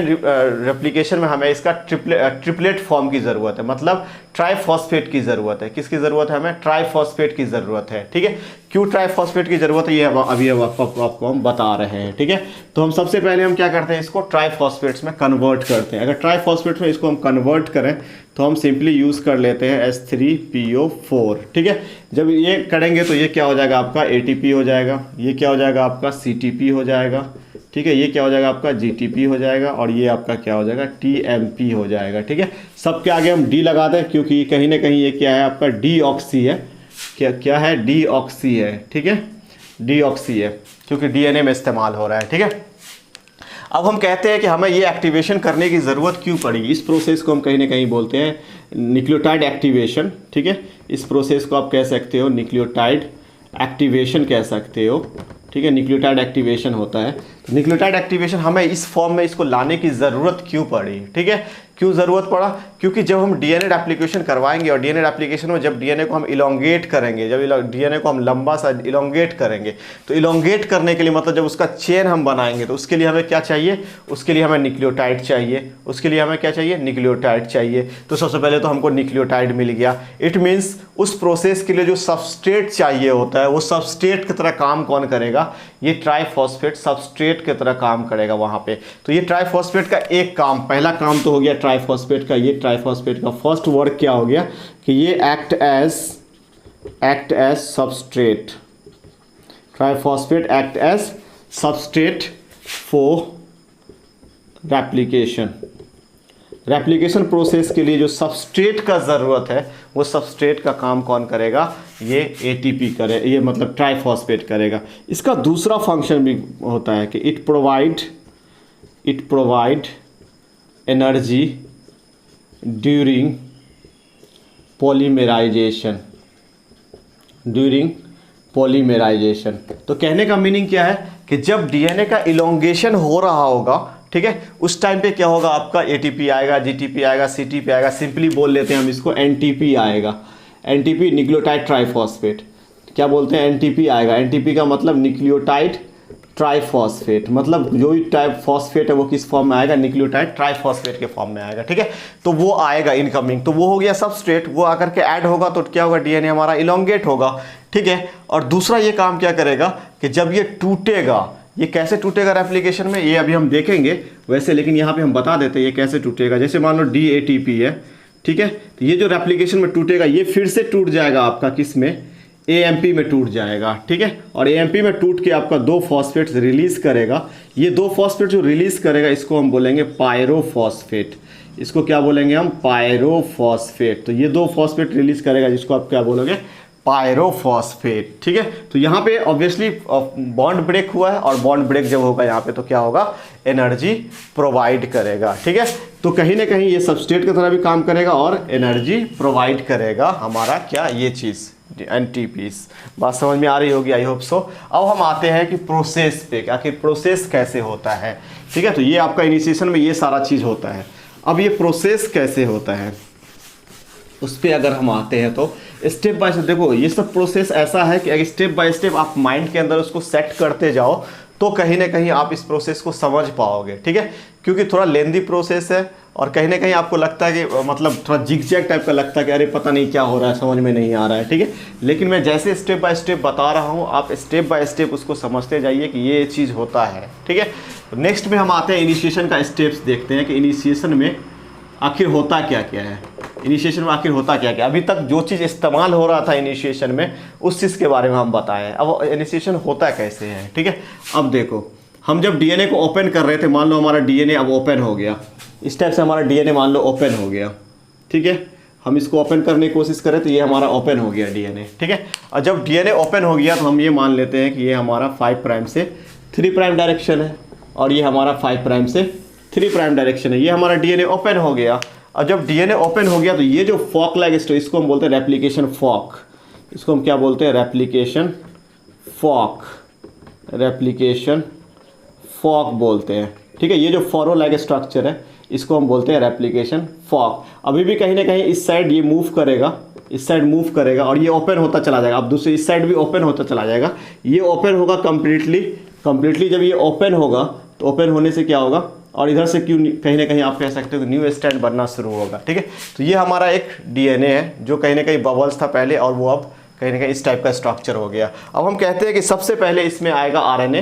रेप्लिकेशन में हमें इसका ट्रिपलेट फॉर्म की ज़रूरत है, मतलब ट्राइफॉस्फेट की ज़रूरत है। किसकी ज़रूरत है, हमें ट्राइफॉस्फेट की ज़रूरत है, ठीक है। क्यों ट्राइफॉस्फेट की ज़रूरत है, ये अभी आपको हम बता रहे हैं, ठीक है। तो हम सबसे पहले हम क्या करते हैं, इसको ट्राइफॉस्फेट्स में कन्वर्ट करते हैं। अगर ट्राइफॉस्फेट्स में इसको हम कन्वर्ट करें तो हम सिंपली यूज़ कर लेते हैं H3PO4, ठीक है। जब ये करेंगे तो ये क्या हो जाएगा आपका ATP हो जाएगा, ये क्या हो जाएगा आपका CTP हो जाएगा, ठीक है, ये क्या हो जाएगा आपका GTP हो जाएगा, और ये आपका क्या हो जाएगा TMP हो जाएगा, ठीक है। सबके आगे हम D लगा दें, क्योंकि कहीं ना कहीं ये क्या है आपका डीऑक्सी है, क्या है, डीऑक्सी है, ठीक है, डीऑक्सी है, क्योंकि डीएनए में इस्तेमाल हो रहा है, ठीक है। अब हम कहते हैं कि हमें ये एक्टिवेशन करने की ज़रूरत क्यों पड़ी, इस प्रोसेस को हम कहीं ना कहीं बोलते हैं न्यूक्लियोटाइड एक्टिवेशन, ठीक है। इस प्रोसेस को आप कह सकते हो न्यूक्लियोटाइड एक्टिवेशन कह सकते हो, ठीक है, न्यूक्लियोटाइड एक्टिवेशन होता है। तो न्यूक्लियोटाइड एक्टिवेशन हमें इस फॉर्म में इसको लाने की ज़रूरत क्यों पड़ी, ठीक है, क्यों ज़रूरत पड़ा, क्योंकि जब हम डीएनए रेप्लिकेशन करवाएंगे और डीएनए रेप्लिकेशन में जब डीएनए को हम इलोंगेट करेंगे, जब डीएनए को हम लंबा सा इलोंगेट करेंगे, तो इलोंगेट करने के लिए मतलब जब उसका चेन हम बनाएंगे तो उसके लिए हमें क्या चाहिए, उसके लिए हमें न्यूक्लियोटाइड चाहिए, उसके लिए हमें क्या चाहिए, न्यूक्लियोटाइड चाहिए। तो सबसे पहले तो हमको न्यूक्लियोटाइड मिल गया। इट मीन्स उस प्रोसेस के लिए जो सबस्ट्रेट चाहिए होता है वो सबस्ट्रेट की तरह काम कौन करेगा, ये ट्राइफॉस्फेट सबस्ट्रेट की तरह काम करेगा वहाँ पे। तो ये ट्राइफॉस्फेट का एक काम, पहला काम तो हो गया ट्राइफॉस्फेट का। ये ट्राइफॉस्फेट का फर्स्ट वर्क क्या हो गया कि ये act as substrate, triphosphate act as substrate for replication process के लिए जो सबस्ट्रेट का ज़रूरत है वो सबस्ट्रेट का काम कौन करेगा, ये एटीपी करे, ये मतलब ट्राइफॉस्फेट करेगा। इसका दूसरा फंक्शन भी होता है कि it provide energy during polymerization. तो कहने का मीनिंग क्या है कि जब डीएनए का इलोंगेशन हो रहा होगा, ठीक है, उस टाइम पे क्या होगा, आपका एटीपी आएगा, जीटीपी आएगा, सीटीपी आएगा, सिंपली बोल लेते हैं हम इसको एनटीपी आएगा। एनटीपी न्यूक्लियोटाइड ट्राइफॉस्फेट, क्या बोलते हैं, एनटीपी आएगा। एनटीपी का मतलब न्यूक्लियोटाइड ट्राइफॉस्फेट, मतलब जो भी ट्राइफॉस्फेट है वो किस फॉर्म में आएगा, न्यूक्लियोटाइड ट्राइफॉस्फेट के फॉर्म में आएगा, ठीक है। तो वो आएगा इनकमिंग, तो वो हो गया सबस्ट्रेट, वो आकर के ऐड होगा तो क्या होगा, डीएनए हमारा इलोंगेट होगा, ठीक है। और दूसरा ये काम क्या करेगा कि जब ये टूटेगा, ये कैसे टूटेगा रेप्लिकेशन में, ये अभी हम देखेंगे वैसे, लेकिन यहाँ पे हम बता देते हैं ये कैसे टूटेगा। जैसे मान लो डीएटीपी है, ठीक है, तो ये जो रेप्लिकेशन में टूटेगा ये फिर से टूट जाएगा आपका किस में, एएमपी में टूट जाएगा, ठीक है। और एएमपी में टूट के आपका 2 फॉस्फेट्स रिलीज करेगा। ये 2 फॉस्फेट जो रिलीज करेगा इसको हम बोलेंगे पायरोफॉस्फेट। इसको क्या बोलेंगे हम, पायरोफॉस्फेट। तो ये 2 फॉस्फेट रिलीज करेगा जिसको आप क्या बोलोगे, पायरोफॉस्फेट, ठीक है। तो यहाँ पे ऑब्वियसली बॉन्ड ब्रेक हुआ है और बॉन्ड ब्रेक जब होगा यहाँ पे तो क्या होगा, एनर्जी प्रोवाइड करेगा, ठीक है। तो कहीं ना कहीं ये सबस्ट्रेट की तरह भी काम करेगा और एनर्जी प्रोवाइड करेगा हमारा क्या, ये चीज़ एनटीपीस। बात समझ में आ रही होगी, आई होप सो। अब हम आते हैं कि प्रोसेस पे, आखिर प्रोसेस कैसे होता है, ठीक है। तो ये आपका इनिशिएशन में ये सारा चीज़ होता है। अब ये प्रोसेस कैसे होता है उस पर अगर हम आते हैं तो स्टेप बाय स्टेप, देखो ये सब प्रोसेस ऐसा है कि अगर स्टेप बाय स्टेप आप माइंड के अंदर उसको सेट करते जाओ तो कहीं ना कहीं आप इस प्रोसेस को समझ पाओगे, ठीक है। क्योंकि थोड़ा लेंदी प्रोसेस है और कहीं ना कहीं आपको लगता है कि मतलब थोड़ा जिगजैग टाइप का लगता है कि अरे पता नहीं क्या हो रहा है, समझ में नहीं आ रहा है, ठीक है। लेकिन मैं जैसे स्टेप बाय स्टेप बता रहा हूँ, आप स्टेप बाय स्टेप उसको समझते जाइए कि ये चीज़ होता है, ठीक है। तो नेक्स्ट में हम आते हैं इनिशिएशन का स्टेप्स देखते हैं कि इनिशिएशन में आखिर होता क्या क्या है, इनिशिएशन में आखिर होता क्या क्या। अभी तक जो चीज़ इस्तेमाल हो रहा था इनिशिएशन में उस चीज़ के बारे में हम बताएं। अब इनिशिएशन होता कैसे है, ठीक है। अब देखो हम जब डीएनए को ओपन कर रहे थे, मान लो हमारा डीएनए अब ओपन हो गया, इस टाइप से हमारा डीएनए मान लो ओपन हो गया, ठीक है। हम इसको ओपन करने की कोशिश करें तो ये हमारा ओपन हो गया डीएनए, ठीक है। और जब डीएनए ओपन हो गया तो हम ये मान लेते हैं कि ये हमारा 5 प्राइम से 3 प्राइम डायरेक्शन है और ये हमारा 5 प्राइम से 3 प्राइम डायरेक्शन है। ये हमारा डीएनए ओपन हो गया। और जब डीएनए ओपन हो गया तो ये जो फॉक लाइक स्ट्रक्चर, इसको हम बोलते हैं रेप्लिकेशन फॉक, इसको हम क्या बोलते हैं, रेप्लिकेशन फॉक बोलते हैं, ठीक है। ये जो फॉरो लाइक स्ट्रक्चर है इसको हम बोलते हैं रेप्लिकेशन फॉक। अभी भी कहीं ना कहीं इस साइड ये मूव करेगा, इस साइड मूव करेगा और ये ओपन होता चला जाएगा। अब दूसरे इस साइड भी ओपन होता चला जाएगा, ये ओपन होगा कंप्लीटली। जब ये ओपन होगा तो ओपन होने से क्या होगा, और इधर से क्यों कहीं ना कहीं आप कह सकते हो कि न्यू स्टैंड बनना शुरू होगा, ठीक है। तो ये हमारा एक डीएनए है जो कहीं ना कहीं बबल्स था पहले और वो अब कहीं ना कहीं इस टाइप का स्ट्रक्चर हो गया। अब हम कहते हैं कि सबसे पहले इसमें आएगा आरएनए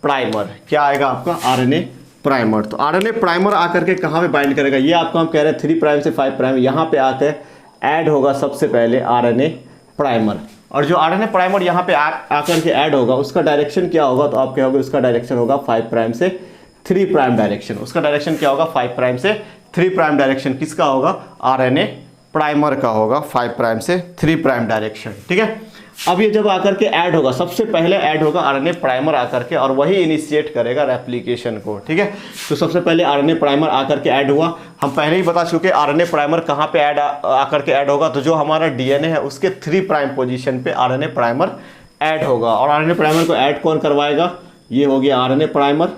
प्राइमर। क्या आएगा आपका, आरएनए प्राइमर। तो आरएनए प्राइमर आकर के कहाँ पे बाइंड करेगा, ये आपको हम कह रहे हैं 3 प्राइम से 5 प्राइम, यहाँ पे आकर ऐड होगा सबसे पहले आरएनए प्राइमर। और जो आरएनए प्राइमर यहाँ पे आकर के ऐड होगा उसका डायरेक्शन क्या होगा, तो आप कहोगे उसका डायरेक्शन होगा 5 प्राइम से 3 प्राइम डायरेक्शन। उसका डायरेक्शन क्या होगा, 5 प्राइम से 3 प्राइम डायरेक्शन किसका होगा, आरएनए प्राइमर का होगा, 5 प्राइम से 3 प्राइम डायरेक्शन, ठीक है। अब ये जब आकर के ऐड होगा, सबसे पहले ऐड होगा आरएनए प्राइमर आकर के और वही इनिशिएट करेगा रेप्लिकेशन को, ठीक है। तो सबसे पहले आरएनए प्राइमर आकर के ऐड हुआ। हम पहले ही बता चुके आरएनए प्राइमर कहाँ पे ऐड आकर के ऐड होगा, तो जो हमारा डीएनए है उसके 3 प्राइम पोजीशन पे आरएनए प्राइमर ऐड होगा। और आरएनए प्राइमर को ऐड कौन करवाएगा, ये हो गया आरएनए प्राइमर,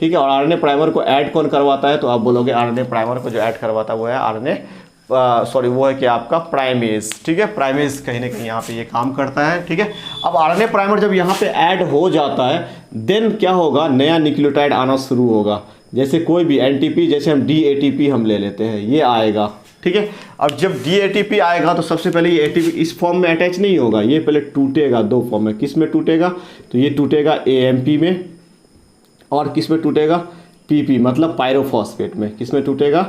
ठीक है। और आरएनए प्राइमर को ऐड कौन करवाता है, तो आप बोलोगे आरएनए प्राइमर को जो ऐड करवाता है वो है आरएनए वो है कि आपका प्राइमेज, ठीक है। प्राइमेज कहीं ना कहीं यहाँ पे ये काम करता है, ठीक है। अब आरएनए प्राइमर जब यहाँ पे ऐड हो जाता है देन क्या होगा, नया न्यूक्लियोटाइड आना शुरू होगा। जैसे कोई भी एनटीपी, जैसे हम डीएटीपी हम ले लेते हैं, ये आएगा, ठीक है। अब जब डीएटीपी आएगा तो सबसे पहले ये एटीपी इस फॉर्म में अटैच नहीं होगा, ये पहले टूटेगा दो फॉर्म में। किस में टूटेगा, तो ये टूटेगा एएमपी में, और किस में टूटेगा, पीपी मतलब पायरोफॉस्फेट में। किस में टूटेगा,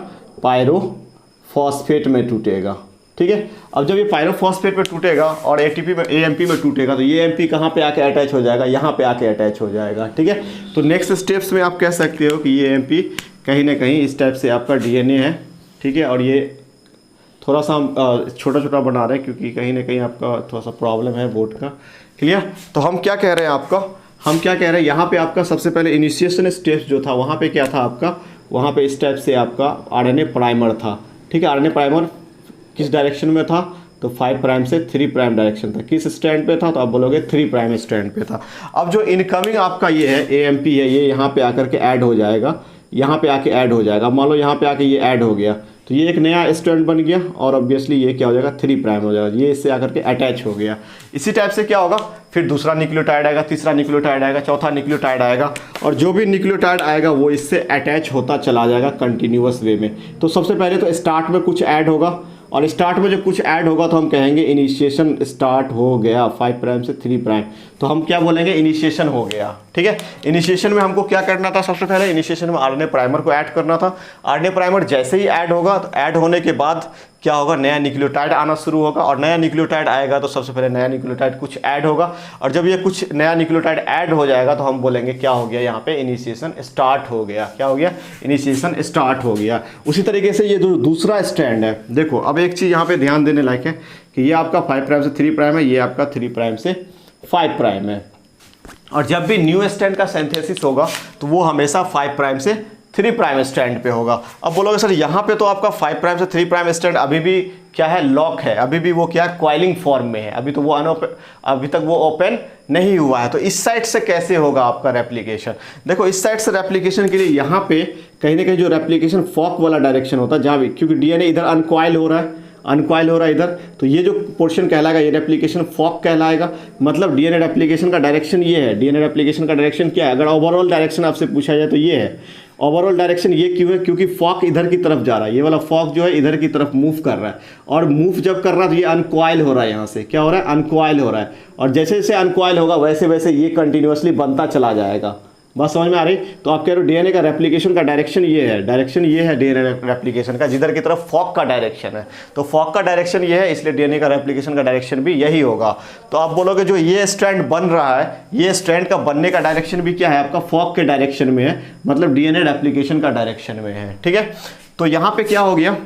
पायरोफॉस्फेट में टूटेगा, ठीक है। अब जब ये पायरोफॉस्फेट में टूटेगा और एटीपी में एएमपी में टूटेगा तो ये एमपी कहाँ पे आके अटैच हो जाएगा, यहाँ पे आके अटैच हो जाएगा, ठीक है। तो नेक्स्ट स्टेप्स में आप कह सकते हो कि ये एमपी कहीं ना कहीं इस टाइप से आपका डीएनए है, ठीक है। और ये थोड़ा सा हम छोटा छोटा बना रहे हैं क्योंकि कहीं ना कहीं आपका थोड़ा सा प्रॉब्लम है बोर्ड का, क्लियर। तो हम क्या कह रहे हैं आपका, हम क्या कह रहे हैं, यहाँ पे आपका सबसे पहले इनिशिएशन स्टेप्स जो था वहाँ पे क्या था आपका, वहाँ पे इस टाइप से आपका आरएनए प्राइमर था, ठीक है। आरएनए प्राइमर किस डायरेक्शन में था, तो 5 प्राइम से 3 प्राइम डायरेक्शन था। किस स्टैंड पे था, तो आप बोलोगे 3 प्राइम स्टैंड पे था। अब जो इनकमिंग आपका ये है एएमपी है, ये यहाँ पे आकर के ऐड हो जाएगा, यहाँ पे आके ऐड हो जाएगा। मान लो यहाँ पे आके ये ऐड हो गया तो ये एक नया स्टैंड बन गया, और ऑब्वियसली ये क्या हो जाएगा, 3 प्राइम हो जाएगा, ये इससे आकर के अटैच हो गया। इसी टाइप से क्या होगा, फिर दूसरा न्यूक्लियोटाइड आएगा, तीसरा न्यूक्लियोटाइड आएगा, चौथा न्यूक्लियोटाइड आएगा, और जो भी न्यूक्लियोटाइड आएगा वो इससे अटैच होता चला जाएगा कंटिन्यूअस वे में। तो सबसे पहले तो स्टार्ट में कुछ ऐड होगा, और स्टार्ट में जब कुछ ऐड होगा तो हम कहेंगे इनिशिएशन स्टार्ट हो गया 5 प्राइम से 3 प्राइम, तो हम क्या बोलेंगे, इनिशिएशन हो गया, ठीक है। इनिशिएशन में हमको क्या करना था, सबसे पहले इनिशिएशन में आरएनए प्राइमर को ऐड करना था। आरएनए प्राइमर जैसे ही ऐड होगा तो ऐड होने के बाद क्या होगा, नया न्यूक्लियोटाइड आना शुरू होगा, और नया न्यूक्लियोटाइड आएगा तो सबसे पहले नया न्यूक्लियोटाइड कुछ ऐड होगा, और जब ये कुछ नया न्यूक्लियोटाइड ऐड हो जाएगा तो हम बोलेंगे क्या हो गया, यहाँ पे इनिशिएशन स्टार्ट हो गया। क्या हो गया, इनिशिएशन स्टार्ट हो गया। उसी तरीके से ये जो दूसरा स्टैंड है, देखो अब एक चीज़ यहाँ पे ध्यान देने लायक है कि ये आपका 5 प्राइम से 3 प्राइम है, ये आपका 3 प्राइम से 5 प्राइम है, और जब भी न्यू स्टैंड का सिंथेसिस होगा तो वो हमेशा 5 प्राइम से 3 प्राइम स्टैंड पे होगा। अब बोलोगे सर यहाँ पे तो आपका 5 प्राइम से 3 प्राइम स्टैंड अभी भी क्या है, लॉक है, अभी भी वो क्या है, कॉइलिंग फॉर्म में है, अभी तो वो अभी तक वो ओपन नहीं हुआ है। तो इस साइड से कैसे होगा आपका रेप्लिकेशन, देखो इस साइड से रेप्लिकेशन के लिए यहाँ पे कहीं ना कहीं जो रेप्लिकेशन फॉक वाला डायरेक्शन होता है, जहाँ भी क्योंकि डीएनए इधर अनकॉइल हो रहा है, इधर, तो ये जो पोर्शन कहलाएगा ये रेप्लिकेशन फॉक कहलाएगा। मतलब डीएनए रेप्लिकेशन का डायरेक्शन ये है, डीएनए रेप्लिकेशन का डायरेक्शन क्या है, अगर ओवरऑल डायरेक्शन आपसे पूछा जाए तो ये है। ओवरऑल डायरेक्शन ये क्यों है, क्योंकि फॉक इधर की तरफ जा रहा है, ये वाला फॉक जो है इधर की तरफ मूव कर रहा है, और मूव जब कर रहा है तो ये अनकॉइल हो रहा है, यहाँ से क्या हो रहा है, अनकॉइल हो रहा है, और जैसे जैसे अनकॉइल होगा वैसे वैसे ये कंटिन्यूअसली बनता चला जाएगा। बात समझ में आ रही, तो आप कह रहे हो डीएनए का रेप्लिकेशन का डायरेक्शन ये है, डीएनए रेप्लिकेशन का, जिधर की तरफ फॉक का डायरेक्शन है, तो फॉक का डायरेक्शन ये है, इसलिए डीएनए का रेप्लिकेशन का डायरेक्शन भी यही होगा। तो आप बोलोगे जो ये स्ट्रैंड बन रहा है, ये स्ट्रैंड का बनने का डायरेक्शन भी क्या है, आपका फॉक के डायरेक्शन में है, मतलब डीएनए रेप्लिकेशन का डायरेक्शन में है, ठीक है। तो यहाँ पे क्या हो गया,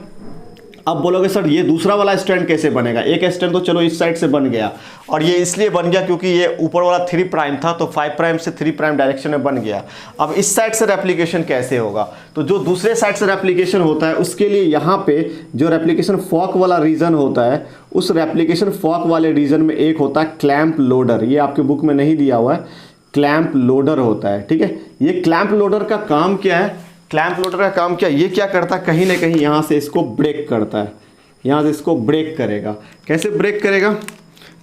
अब बोलोगे सर ये दूसरा वाला स्टैंड कैसे बनेगा, एक स्टैंड तो चलो इस साइड से बन गया, और ये इसलिए बन गया क्योंकि ये ऊपर वाला 3 प्राइम था तो 5 प्राइम से 3 प्राइम डायरेक्शन में बन गया। अब इस साइड से रेप्लिकेशन कैसे होगा, तो जो दूसरे साइड से रेप्लिकेशन होता है उसके लिए यहाँ पे जो रेप्लिकेशन फॉक वाला रीजन होता है, उस रेप्लिकेशन फॉक वाले रीजन में एक होता है क्लैंप लोडर, ये आपके बुक में नहीं दिया हुआ है, क्लैंप लोडर होता है, ठीक है। ये क्लैंप लोडर का काम क्या है, क्लैंप लोडर का काम क्या, ये क्या करता है, कहीं ना कहीं यहाँ से इसको ब्रेक करता है, यहाँ से इसको ब्रेक करेगा। कैसे ब्रेक करेगा,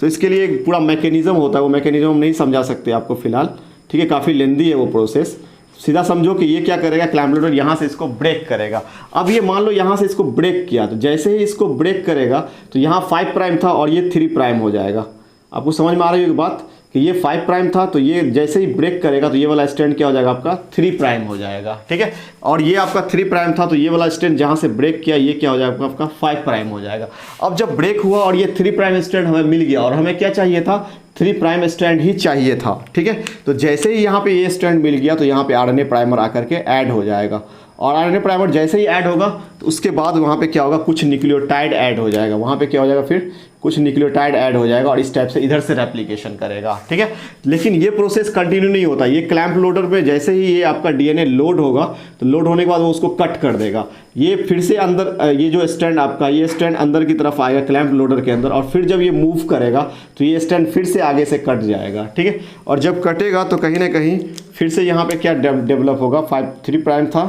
तो इसके लिए एक पूरा मैकेनिज्म होता है, वो मैकेनिज्म हम नहीं समझा सकते आपको फिलहाल, ठीक है, काफ़ी लेंदी है वो प्रोसेस। सीधा समझो कि ये क्या करेगा, क्लैंप लोडर यहाँ से इसको ब्रेक करेगा। अब ये मान लो यहाँ से इसको ब्रेक किया, तो जैसे ही इसको ब्रेक करेगा तो यहाँ 5 प्राइम था और ये 3 प्राइम हो जाएगा। आपको समझ में आ रही है बात कि ये 5 प्राइम था, तो ये जैसे ही ब्रेक करेगा तो ये वाला स्टैंड क्या हो जाएगा, आपका 3 प्राइम हो जाएगा, ठीक है। और ये आपका 3 प्राइम था तो ये वाला स्टैंड जहाँ से ब्रेक किया ये क्या हो जाएगा, आपका 5 प्राइम हो जाएगा। अब जब ब्रेक हुआ और ये 3 प्राइम स्टैंड हमें मिल गया, और हमें क्या चाहिए था, 3 प्राइम स्टैंड ही चाहिए था, ठीक है। तो जैसे ही यहाँ पे ये स्टैंड मिल गया तो यहाँ पे आरएनए प्राइमर आकर के ऐड हो जाएगा, और आरएनए प्राइमर जैसे ही ऐड होगा तो उसके बाद वहाँ पे क्या होगा, कुछ न्यूक्लियोटाइड ऐड हो जाएगा, वहाँ पे क्या हो जाएगा, फिर कुछ न्यूक्लियोटाइड ऐड हो जाएगा और इस टाइप से इधर से रेप्लिकेशन करेगा, ठीक है। लेकिन ये प्रोसेस कंटिन्यू नहीं होता, ये क्लैंप लोडर पे जैसे ही ये आपका डीएनए लोड होगा तो लोड होने के बाद वो उसको कट कर देगा, ये फिर से अंदर ये जो स्टैंड आपका ये स्टैंड अंदर की तरफ आएगा क्लैंप लोडर के अंदर, और फिर जब ये मूव करेगा तो ये स्टैंड फिर से आगे से कट जाएगा, ठीक है। और जब कटेगा तो कहीं ना कहीं फिर से यहाँ पे क्या डेवलप होगा, 3 प्राइम था,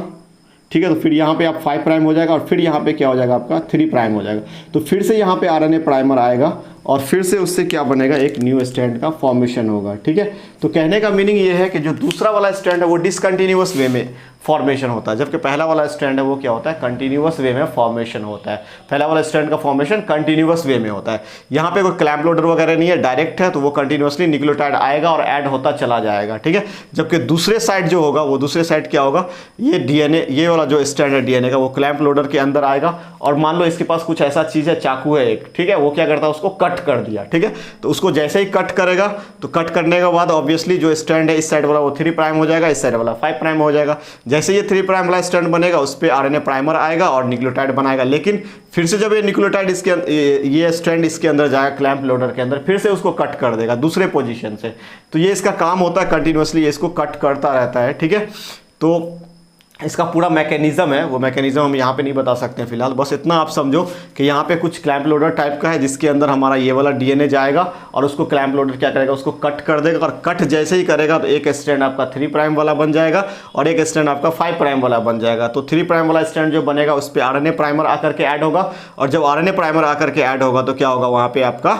ठीक है। तो फिर यहाँ पे आप 5 प्राइम हो जाएगा और फिर यहाँ पे क्या हो जाएगा आपका 3 प्राइम हो जाएगा। तो फिर से यहाँ पे आरएनए प्राइमर आएगा और फिर से उससे क्या बनेगा, एक न्यू स्ट्रैंड का फॉर्मेशन होगा, ठीक है। तो कहने का मीनिंग ये है कि जो दूसरा वाला स्ट्रैंड है वो डिसकंटिन्यूअस वे में फॉर्मेशन होता है, जबकि पहला वाला स्ट्रैंड है वो क्या होता है, कंटिन्यूअस वे में फॉर्मेशन होता है। पहला वाला स्ट्रैंड का फॉर्मेशन कंटिन्यूअस वे में होता है। यहाँ पे कोई क्लैंप लोडर वगैरह नहीं है, डायरेक्ट है, तो वो कंटिन्यूअसली न्यूक्लियोटाइड आएगा और ऐड होता चला जाएगा, ठीक है। जबकि दूसरे साइड जो होगा, वो दूसरे साइड क्या होगा, ये डीएनए, ये वाला जो स्ट्रैंड है डीएनए का, वो क्लैंप लोडर के अंदर आएगा और मान लो इसके पास कुछ ऐसा चीज़ है, चाकू है एक, ठीक है, वो क्या करता है, उसको कट कर दिया, ठीक है। तो उसको जैसे ही कट करेगा तो कट करने के बाद ऑब्वियसली जो स्ट्रैंड है इस साइड वाला वो 3 प्राइम हो जाएगा, इस साइड वाला 5 प्राइम हो जाएगा। जैसे ये 3 प्राइम वाला स्ट्रैंड बनेगा उस पर आरएनए प्राइमर आएगा और न्यूक्लियोटाइड बनाएगा। लेकिन फिर से जब ये न्यूक्लियोटाइड इसके ये स्ट्रैंड इसके अंदर जाएगा क्लैंप लोडर के अंदर, फिर से उसको कट कर देगा दूसरे पोजीशन से। तो ये इसका काम होता है, कंटिन्यूअसली इसको कट करता रहता है, ठीक है। तो इसका पूरा मैकेनिज्म है, वो मैकेनिज्म हम यहाँ पे नहीं बता सकते हैं फिलहाल, बस इतना आप समझो कि यहाँ पे कुछ क्लैंप लोडर टाइप का है जिसके अंदर हमारा ये वाला डीएनए जाएगा और उसको क्लैंप लोडर क्या करेगा, उसको कट कर देगा, और कट जैसे ही करेगा तो एक स्ट्रैंड आपका 3 प्राइम वाला बन जाएगा और एक स्ट्रैंड आपका 5 प्राइम वाला बन जाएगा। तो 3 प्राइम वाला स्ट्रैंड जो बनेगा उस पर आरएनए प्राइमर आकर के ऐड होगा, और जब आरएनए प्राइमर आकर के ऐड होगा तो क्या होगा, वहाँ पे आपका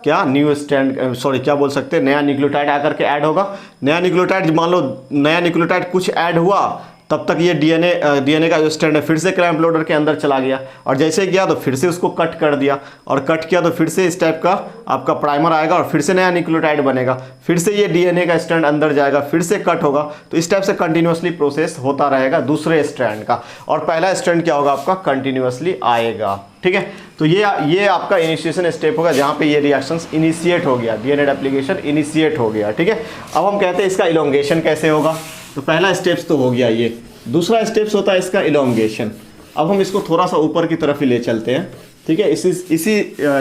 क्या न्यू स्ट्रैंड, सॉरी क्या बोल सकते हैं, नया न्यूक्लियोटाइड आकर के ऐड होगा। नया न्यूक्लियोटाइड, मान लो नया न्यूक्लियोटाइड कुछ ऐड हुआ, तब तक ये डीएनए का जो स्ट्रैंड है फिर से क्लैंप लोडर के अंदर चला गया, और जैसे गया तो फिर से उसको कट कर दिया, और कट किया तो फिर से इस टाइप का आपका प्राइमर आएगा और फिर से नया न्यूक्लियोटाइड बनेगा, फिर से ये डीएनए का स्ट्रैंड अंदर जाएगा, फिर से कट होगा। तो इस टाइप से कंटिन्यूअसली प्रोसेस होता रहेगा दूसरे स्ट्रैंड का, और पहला स्ट्रैंड क्या होगा आपका, कंटिन्यूअसली आएगा, ठीक है। तो ये आपका इनिशिएशन स्टेप होगा जहाँ पे ये रिएक्शंस इनिशिएट हो गया, डीएनए रेप्लिकेशन इनिशिएट हो गया, ठीक है। अब हम कहते हैं इसका इलोंगेशन कैसे होगा। तो पहला स्टेप्स तो हो गया ये, दूसरा स्टेप्स होता है इसका इलोंगेशन। अब हम इसको थोड़ा सा ऊपर की तरफ ही ले चलते हैं, ठीक है। इसी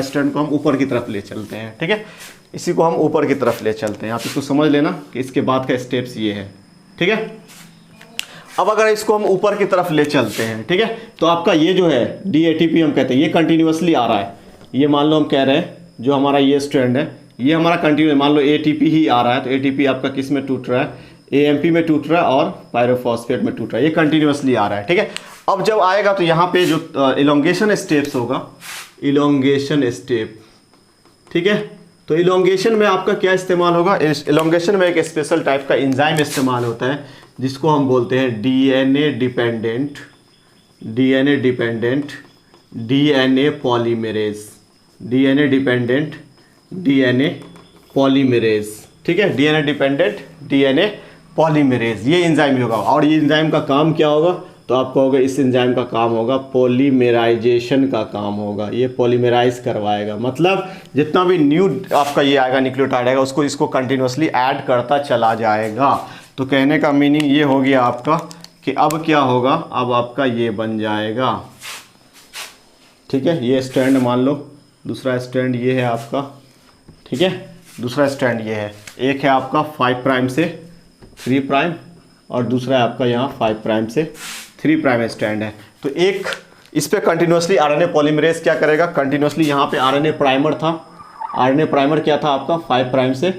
स्ट्रैंड को हम ऊपर की तरफ ले चलते हैं, ठीक है। इसी को हम ऊपर की तरफ ले चलते हैं, आप इसको समझ लेना कि इसके बाद का स्टेप्स ये है, ठीक है। अब अगर इसको हम ऊपर की तरफ ले चलते हैं, ठीक है, तो आपका ये जो है DATP हम कहते हैं, ये कंटिन्यूअसली आ रहा है। ये मान लो हम कह रहे हैं जो हमारा ये स्ट्रैंड है ये हमारा कंटिन्यू, मान लो ATP ही आ रहा है, तो ATP आपका किस में टूट रहा है, AMP में टूट रहा है और पायरोफॉस्फेट में टूट रहा है, ये कंटिन्यूअसली आ रहा है, ठीक है। अब जब आएगा तो यहाँ पे जो इलोंगेशन स्टेप्स होगा, इलोंगेशन स्टेप, ठीक है। तो इलोंगेशन में आपका क्या इस्तेमाल होगा, इलोंगेशन में एक स्पेशल टाइप का एंजाइम इस्तेमाल होता है जिसको हम बोलते हैं DNA dependent DNA polymerase, DNA dependent DNA polymerase, ठीक है। DNA डिपेंडेंट DNA पॉलीमरेज, ये एंजाइम होगा। और ये एंजाइम का काम क्या होगा, तो आपको होगा इस एंजाइम का काम होगा पॉलीमेराइजेशन का काम होगा, ये पॉलीमेराइज करवाएगा, मतलब जितना भी न्यू आपका ये आएगा न्यूक्लियोटाइड आएगा उसको इसको कंटिन्यूअसली ऐड करता चला जाएगा। तो कहने का मीनिंग ये हो गया आपका कि अब क्या होगा, अब आपका ये बन जाएगा, ठीक है। ये स्ट्रैंड मान लो, दूसरा स्ट्रैंड ये है आपका, ठीक है, दूसरा स्ट्रैंड ये है, एक है आपका 5 प्राइम से 3 प्राइम और दूसरा है आपका यहाँ 5 प्राइम से 3 प्राइम स्ट्रैंड है। तो एक इस पे कंटिन्यूअसली आरएनए पॉलीमरेज क्या करेगा, कंटिन्यूअसली यहाँ पे आरएनए प्राइमर था, आरएनए प्राइमर क्या था आपका 5 प्राइम से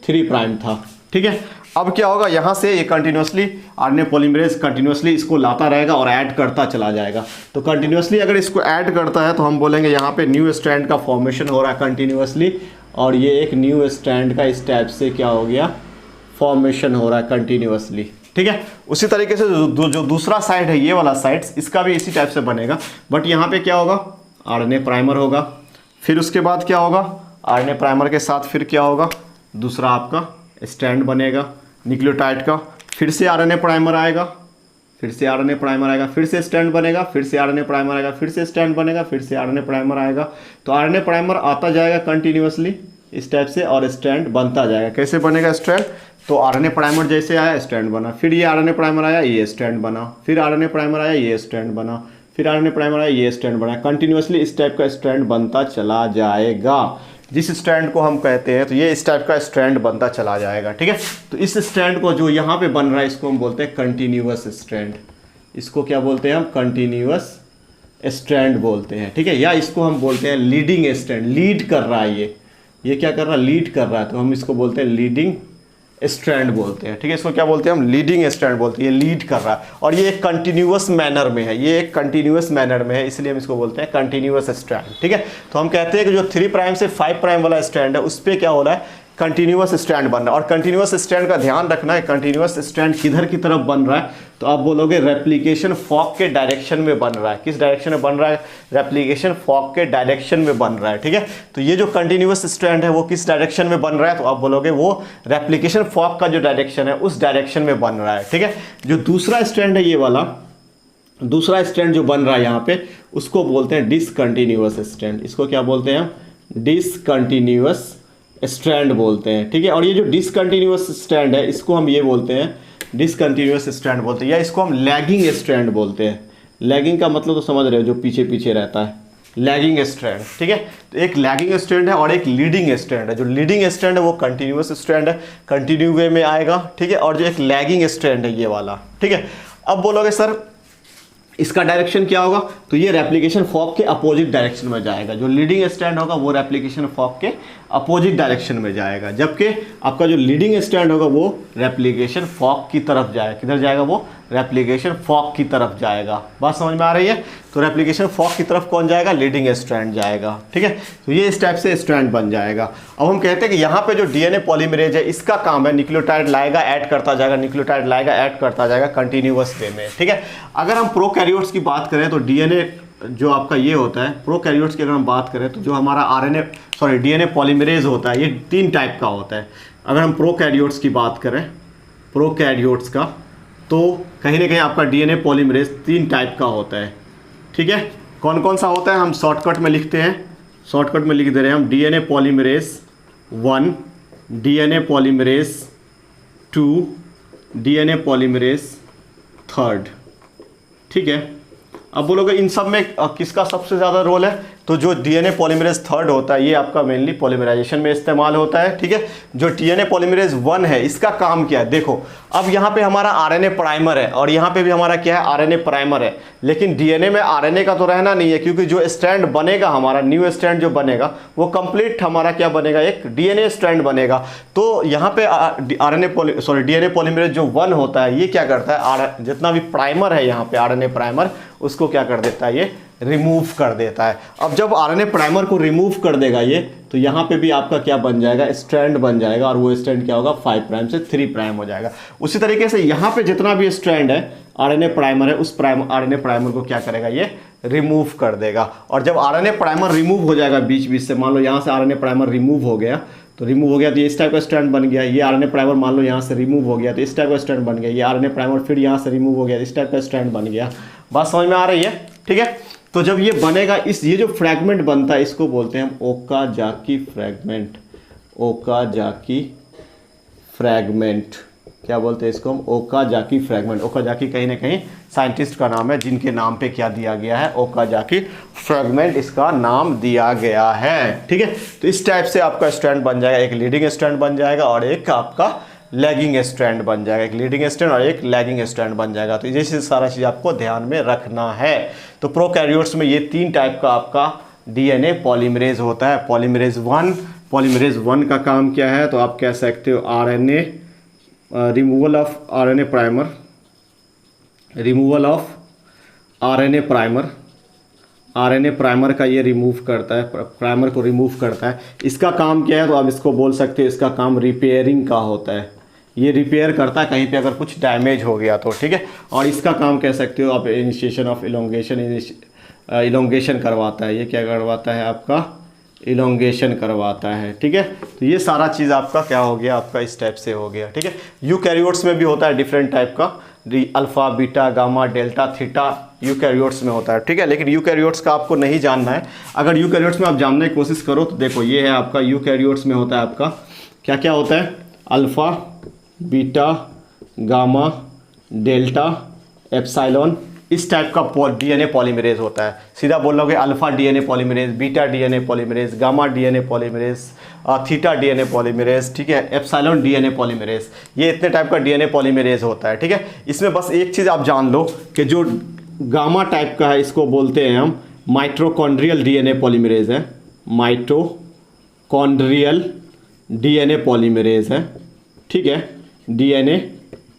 3 प्राइम था, ठीक है। अब क्या होगा, यहाँ से ये कंटिन्यूअसली आरएनए पॉलीमरेज कंटिन्यूअसली इसको लाता रहेगा और ऐड करता चला जाएगा। तो कंटिन्यूअसली अगर इसको ऐड करता है तो हम बोलेंगे यहाँ पे न्यू स्ट्रैंड का फॉर्मेशन हो रहा है कंटिन्यूअसली, और ये एक न्यू स्ट्रैंड का इस टाइप से क्या हो गया, फॉर्मेशन हो रहा है कंटिन्यूअसली, ठीक है। उसी तरीके से जो दूसरा साइड है ये वाला साइड, इसका भी इसी टाइप से बनेगा, बट यहाँ पे क्या होगा, आरएनए प्राइमर होगा, फिर उसके बाद क्या होगा, आरएनए प्राइमर के साथ फिर क्या होगा, दूसरा आपका स्ट्रैंड बनेगा न्यूक्लियोटाइड का, फिर से आरएनए प्राइमर आएगा, फिर से आरएनए प्राइमर आएगा, फिर से स्ट्रैंड बनेगा, फिर से आरएनए प्राइमर आएगा, फिर से स्ट्रैंड बनेगा, फिर से आरएनए प्राइमर आएगा। तो आरएनए प्राइमर आता जाएगा कंटिन्यूअसली इस टाइप से और स्ट्रैंड बनता जाएगा। कैसे बनेगा स्ट्रैंड, तो आरएनए प्राइमर जैसे आया स्ट्रैंड बना, फिर ये आरएनए प्राइमर आया ये स्ट्रैंड बना, फिर आरएनए प्राइमर आया ये स्ट्रैंड बना, फिर आरएनए प्राइमर आया, ये स्ट्रैंड बना। कंटिन्यूसली इस टाइप का स्ट्रैंड बनता चला जाएगा। जिस स्ट्रैंड को हम कहते हैं तो ये इस टाइप का स्ट्रैंड बनता चला जाएगा, ठीक है। तो इस स्ट्रैंड को जो यहाँ पे बन रहा है इसको हम बोलते हैं कंटिन्यूअस स्ट्रैंड। इसको क्या बोलते हैं हम? कंटिन्यूअस स्ट्रैंड बोलते हैं, ठीक है। या इसको हम बोलते हैं लीडिंग स्ट्रैंड, लीड कर रहा है ये क्या कर रहा है? लीड कर रहा है, तो हम इसको बोलते हैं लीडिंग स्ट्रैंड बोलते हैं, ठीक है। इसको क्या बोलते हैं हम? लीडिंग स्ट्रैंड बोलते हैं। ये लीड कर रहा है और ये एक कंटिन्यूअस मैनर में है, ये एक कंटिन्यूअस मैनर में है, इसलिए हम इसको बोलते हैं कंटिन्यूअस स्ट्रैंड, ठीक है। तो हम कहते हैं कि जो 3 प्राइम से 5 प्राइम वाला स्ट्रैंड है उस पर क्या हो रहा है? कंटिन्यूअस स्ट्रैंड बन रहा है। और कंटिन्यूअस स्ट्रैंड का ध्यान रखना है, कंटिन्यूअस स्ट्रैंड किधर की तरफ बन रहा है? तो आप बोलोगे रेप्लिकेशन फॉर्क के डायरेक्शन में बन रहा है। किस डायरेक्शन में बन रहा है? रेप्लिकेशन फॉर्क के डायरेक्शन में बन रहा है, ठीक है। तो ये जो कंटिन्यूअस स्ट्रैंड है वो किस डायरेक्शन में बन रहा है? तो आप बोलोगे वो रेप्लिकेशन फॉर्क का जो डायरेक्शन है उस डायरेक्शन में बन रहा है, ठीक है। जो दूसरा स्ट्रैंड है, ये वाला दूसरा स्ट्रैंड जो बन रहा है यहाँ पे, उसको बोलते हैं डिसकंटिन्यूअस स्ट्रैंड। इसको क्या बोलते हैं हम? डिसकंटिन्यूअस स्ट्रैंड बोलते हैं, ठीक है। और ये जो डिसकंटिन्यूअस स्ट्रैंड है इसको हम ये बोलते हैं डिसकंटिन्यूअस स्ट्रैंड बोलते हैं, या इसको हम लैगिंग स्ट्रैंड बोलते हैं। लैगिंग का मतलब तो समझ रहे हो, जो पीछे पीछे रहता है, लैगिंग स्ट्रैंड, ठीक है। तो एक लैगिंग स्ट्रैंड है और एक लीडिंग स्ट्रैंड है। जो लीडिंग स्ट्रैंड है वो कंटिन्यूअस स्ट्रैंड है, कंटिन्यू वे में आएगा, ठीक है। और जो एक लैगिंग स्ट्रैंड है ये वाला, ठीक है। अब बोलोगे सर इसका डायरेक्शन क्या होगा? तो ये रेप्लिकेशन फॉर्क के अपोजिट डायरेक्शन में जाएगा। जो लीडिंग स्ट्रैंड होगा वो रेप्लिकेशन फॉर्क के अपोजिट डायरेक्शन में जाएगा, जबकि आपका जो लीडिंग स्ट्रैंड होगा वो रेप्लिकेशन फॉर्क की तरफ जाएगा। किधर जाएगा वो? रेप्लिकेशन फॉर्क की तरफ जाएगा। बात समझ में आ रही है? तो रेप्लिकेशन फॉर्क की तरफ कौन जाएगा? लीडिंग स्ट्रैंड जाएगा, ठीक है। तो ये इस टाइप से स्ट्रैंड बन जाएगा। अब हम कहते हैं कि यहाँ पे जो डीएनए पॉलीमरेज है इसका काम है न्यूक्लियोटाइड लाएगा, ऐड करता जाएगा, न्यूक्लियोटाइड लाएगा, ऐड करता जाएगा कंटिन्यूअस वे में, ठीक है। अगर हम प्रोकैरियोट्स की बात करें तो डीएनए जो आपका ये होता है, प्रोकैरियोट्स की अगर हम बात करें तो जो हमारा डीएनए पॉलीमरेज होता है ये 3 टाइप का होता है। अगर हम प्रोकैरियोट्स की बात करें, प्रोकैरियोट्स का, तो कहीं ना कहीं आपका डीएनए पॉलीमरेज 3 टाइप का होता है, ठीक है। कौन कौन सा होता है हम शॉर्टकट में लिखते हैं, शॉर्टकट में लिख दे रहे हैं हम। DNA polymerase 1, DNA polymerase 2, DNA polymerase 3, ठीक है। अब बोलोगे इन सब में किसका सबसे ज़्यादा रोल है? तो जो डीएनए पॉलीमरेज 3 होता है ये आपका मेनली पॉलीमराइजेशन में इस्तेमाल होता है, ठीक है। जो डीएनए पॉलीमरेज 1 है इसका काम क्या है? देखो अब यहाँ पे हमारा आरएनए प्राइमर है और यहाँ पे भी हमारा क्या है? आरएनए प्राइमर है। लेकिन डीएनए में आरएनए का तो रहना नहीं है, क्योंकि जो स्ट्रैंड बनेगा हमारा, न्यू स्ट्रैंड जो बनेगा वो कंप्लीट हमारा क्या बनेगा? एक डीएनए स्ट्रैंड बनेगा। तो यहाँ पे डीएनए पॉलीमरेज जो 1 होता है ये क्या करता है? जितना भी प्राइमर है यहाँ पे आरएनए प्राइमर, उसको क्या कर देता है? ये रिमूव कर देता है। अब जब आरएनए प्राइमर को रिमूव कर देगा ये, तो यहाँ पे भी आपका क्या बन जाएगा? स्ट्रैंड बन जाएगा, और वो स्ट्रैंड क्या होगा? 5 प्राइम से 3 प्राइम हो जाएगा। उसी तरीके से यहाँ पे जितना भी स्ट्रैंड है आरएनए प्राइमर है, उस आरएनए प्राइमर को क्या करेगा? ये रिमूव कर देगा। और जब आरएनए प्राइमर रिमूव हो जाएगा बीच बीच से, मान लो यहाँ से आरएनए प्राइमर रिमूव हो गया, तो रिमूव हो गया तो ये इस टाइप का स्ट्रैंड बन गया। ये आरएनए प्राइमर मान लो यहाँ से रिमूव हो गया तो इस टाइप का स्ट्रैंड बन गया। ये आरएनए प्राइमर फिर यहाँ से रिमूव हो गया, इस टाइप का स्ट्रैंड बन गया। बात समझ में आ रही है? ठीक है। तो जब ये बनेगा, ये जो फ्रैगमेंट बनता है इसको बोलते हैं हम ओकाजाकी फ्रैगमेंट। ओकाजाकी फ्रैगमेंट, क्या बोलते हैं इसको हम? Okazaki fragment. ओकाजाकी कहीं ना कहीं साइंटिस्ट का नाम है जिनके नाम पे क्या दिया गया है? ओकाजाकी फ्रैगमेंट इसका नाम दिया गया है, ठीक है। तो इस टाइप से आपका स्ट्रैंड बन जाएगा, एक लीडिंग स्ट्रैंड बन जाएगा और एक आपका लैगिंग स्ट्रैंड बन जाएगा। एक लीडिंग स्ट्रैंड और एक लैगिंग स्ट्रैंड बन जाएगा। तो जैसे सारा चीज़ आपको ध्यान में रखना है। तो प्रोकैरियोट्स में ये 3 टाइप का आपका डीएनए पॉलीमरेज होता है। पॉलीमरेज 1 का काम क्या है? तो आप कह सकते हो RNA removal of RNA primer, removal of RNA primer. RNA primer का ये रिमूव करता है, प्राइमर को रिमूव करता है। इसका काम क्या है? तो आप इसको बोल सकते हो इसका काम रिपेयरिंग का होता है। ये रिपेयर करता है कहीं पे अगर कुछ डैमेज हो गया तो, ठीक है। और इसका काम कह सकते हो आप इनिशिएशन ऑफ इलोंगेशन करवाता है। ये क्या करवाता है? आपका इलोंगेशन करवाता है, ठीक है। तो ये सारा चीज़ आपका क्या हो गया? आपका इस टाइप से हो गया, ठीक है। यूकैरियोट्स में भी होता है डिफरेंट टाइप का, alpha, beta, gamma, delta, theta eukaryotes में होता है, ठीक है। लेकिन यूकैरियोट्स का आपको नहीं जानना है। अगर यूकैरियोट्स में आप जानने की कोशिश करो तो देखो ये है आपका यूकैरियोट्स में होता है आपका क्या क्या होता है? Alpha, beta, gamma, delta, epsilon, इस टाइप का डीएनए पॉलीमरेज होता है। सीधा बोल लोगे alpha DNA polymerase, beta DNA polymerase, gamma DNA polymerase, theta DNA polymerase, ठीक है, एप्सिलॉन डीएनए पॉलीमरेज, ये इतने टाइप का डीएनए पॉलीमरेज होता है। ठीक है, इसमें बस एक चीज़ आप जान लो कि जो गामा टाइप का है इसको बोलते हैं हम माइटोकॉन्ड्रियल डीएनए पॉलीमरेज है, माइटोकॉन्ड्रियल डीएनए पॉलीमरेज है। ठीक है, डीएनए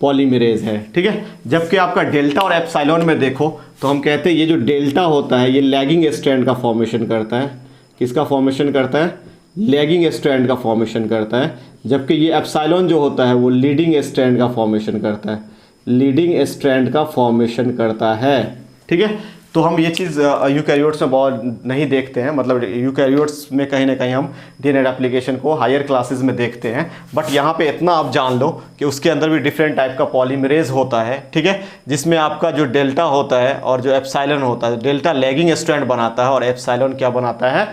पॉलीमरेज है। ठीक है, जबकि आपका डेल्टा और एप्सिलॉन में देखो तो हम कहते हैं ये जो डेल्टा होता है ये लैगिंग स्ट्रैंड का फॉर्मेशन करता है। किसका फॉर्मेशन करता है? लैगिंग स्ट्रैंड का फॉर्मेशन करता है। जबकि ये एप्सिलॉन जो होता है वो लीडिंग स्ट्रैंड का फॉर्मेशन करता है, लीडिंग स्ट्रैंड का फॉर्मेशन करता है। ठीक है, तो हम ये चीज़ यूकैरियोट्स में बहुत नहीं देखते हैं, मतलब यूकैरियोट्स में कहीं ना कहीं हम डीएनए रेप्लिकेशन को हायर क्लासेस में देखते हैं। बट यहाँ पे इतना आप जान लो कि उसके अंदर भी डिफरेंट टाइप का पॉलीमरेज होता है। ठीक है, जिसमें आपका जो डेल्टा होता है और जो एप्सिलॉन होता है, डेल्टा लैगिंग स्ट्रैंड बनाता है और एप्सिलॉन क्या बनाता है,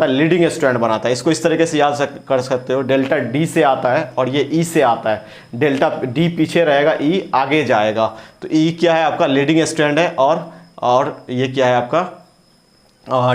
लीडिंग स्ट्रैंड बनाता है। इसको इस तरीके से याद कर सकते हो, डेल्टा डी से आता है और ये ई से आता है। डेल्टा डी पीछे रहेगा, ई आगे जाएगा। तो ई क्या है आपका? लीडिंग स्ट्रैंड है और ये क्या है आपका?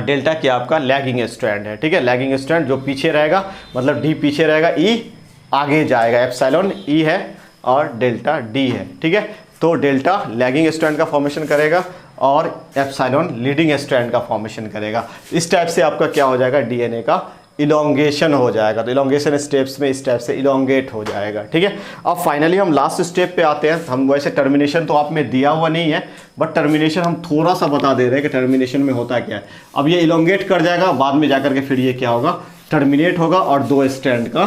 डेल्टा क्या आपका? लैगिंग स्ट्रैंड है। ठीक है, लैगिंग स्ट्रैंड जो पीछे रहेगा, मतलब डी पीछे रहेगा, ई आगे जाएगा। एप्सिलॉन ई है और डेल्टा डी है। ठीक है, तो डेल्टा लैगिंग स्ट्रैंड का फॉर्मेशन करेगा और एप्सिलॉन लीडिंग स्ट्रैंड का फॉर्मेशन करेगा। इस टाइप से आपका क्या हो जाएगा? डीएनए का इलोंगेशन हो जाएगा। तो इलोंगेशन स्टेप्स में इस टाइप से इलोंगेट हो जाएगा। ठीक है, अब फाइनली हम लास्ट स्टेप पे आते हैं। हम वैसे टर्मिनेशन तो आप में दिया हुआ नहीं है, बट टर्मिनेशन हम थोड़ा सा बता दे रहे हैं कि टर्मिनेशन में होता क्या है। अब ये इलोंगेट कर जाएगा, बाद में जाकर के फिर ये क्या होगा? टर्मिनेट होगा और 2 स्ट्रैंड का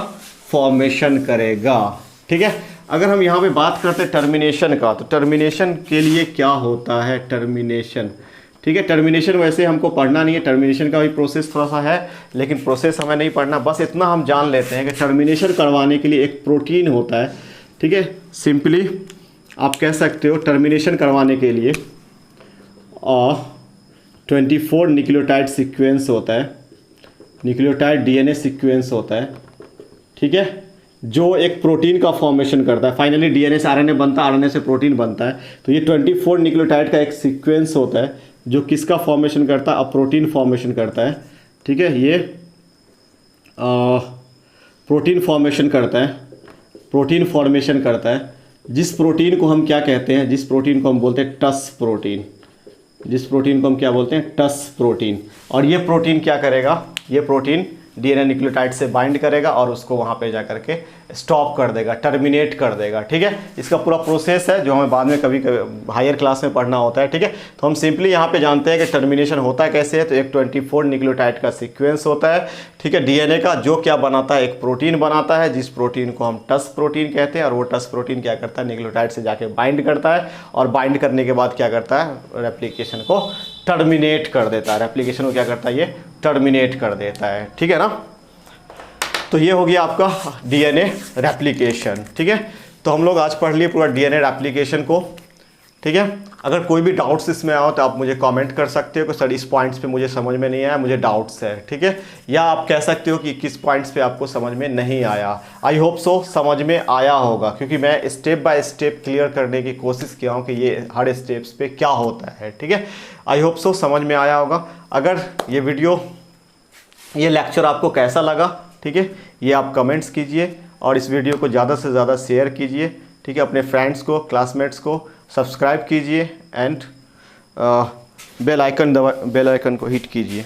फॉर्मेशन करेगा। ठीक है, अगर हम यहाँ पे बात करते हैं टर्मिनेशन का, तो टर्मिनेशन के लिए क्या होता है? टर्मिनेशन, ठीक है, टर्मिनेशन वैसे हमको पढ़ना नहीं है, टर्मिनेशन का भी प्रोसेस थोड़ा सा है, लेकिन प्रोसेस हमें नहीं पढ़ना। बस इतना हम जान लेते हैं कि टर्मिनेशन करवाने के लिए एक प्रोटीन होता है। ठीक है, सिंपली आप कह सकते हो टर्मिनेशन करवाने के लिए 24 न्यूक्लियोटाइड सीक्वेंस होता है, न्यूक्लियोटाइड डीएनए सीक्वेंस होता है। ठीक है, जो एक प्रोटीन का फॉर्मेशन करता है। फाइनली डीएनए से आरएनए बनता है, आरएनए से प्रोटीन बनता है। तो ये 24 न्यूक्लियोटाइड का एक सीक्वेंस होता है जो किसका फॉर्मेशन करता है? अब प्रोटीन फॉर्मेशन करता है। ठीक है, ये प्रोटीन फॉर्मेशन करता है, प्रोटीन फॉर्मेशन करता है। जिस प्रोटीन को हम क्या कहते हैं? जिस प्रोटीन को हम बोलते हैं टस प्रोटीन, जिस प्रोटीन को हम क्या बोलते हैं? टस प्रोटीन। और ये प्रोटीन क्या करेगा? ये प्रोटीन डीएनए न्यूक्लियोटाइड से बाइंड करेगा और उसको वहाँ पे जाकर के स्टॉप कर देगा, टर्मिनेट कर देगा। ठीक है, इसका पूरा प्रोसेस है जो हमें बाद में कभी हायर क्लास में पढ़ना होता है। ठीक है, तो हम सिंपली यहाँ पे जानते हैं कि टर्मिनेशन होता कैसे है। तो एक 24 न्यूक्लियोटाइड का सीक्वेंस होता है। ठीक है, डीएनए का, जो क्या बनाता है? एक प्रोटीन बनाता है, जिस प्रोटीन को हम टस प्रोटीन कहते हैं। और वो टस प्रोटीन क्या करता है? न्यूक्लियोटाइड से जाके बाइंड करता है और बाइंड करने के बाद क्या करता है? रेप्लिकेशन को टर्मिनेट कर देता है। रेप्लिकेशन को क्या करता है? ये टर्मिनेट कर देता है। ठीक है ना, तो ये हो गया आपका डीएनए रेप्लिकेशन। ठीक है, तो हम लोग आज पढ़ लिए पूरा डीएनए रेप्लिकेशन को। ठीक है, अगर कोई भी डाउट्स इसमें आओ तो आप मुझे कमेंट कर सकते हो कि सर इस पॉइंट्स पे मुझे समझ में नहीं आया, मुझे डाउट्स है। ठीक है, या आप कह सकते हो कि किस पॉइंट्स पे आपको समझ में नहीं आया। आई होप सो समझ में आया होगा, क्योंकि मैं स्टेप बाय स्टेप क्लियर करने की कोशिश किया हूँ कि ये हर स्टेप्स पे क्या होता है। ठीक है, आई होप सो समझ में आया होगा। अगर ये वीडियो, ये लेक्चर आपको कैसा लगा, ठीक है, ये आप कमेंट्स कीजिए और इस वीडियो को ज़्यादा से ज़्यादा शेयर कीजिए। ठीक है, अपने फ्रेंड्स को, क्लासमेट्स को सब्सक्राइब कीजिए एंड बेल आइकन को हिट कीजिए।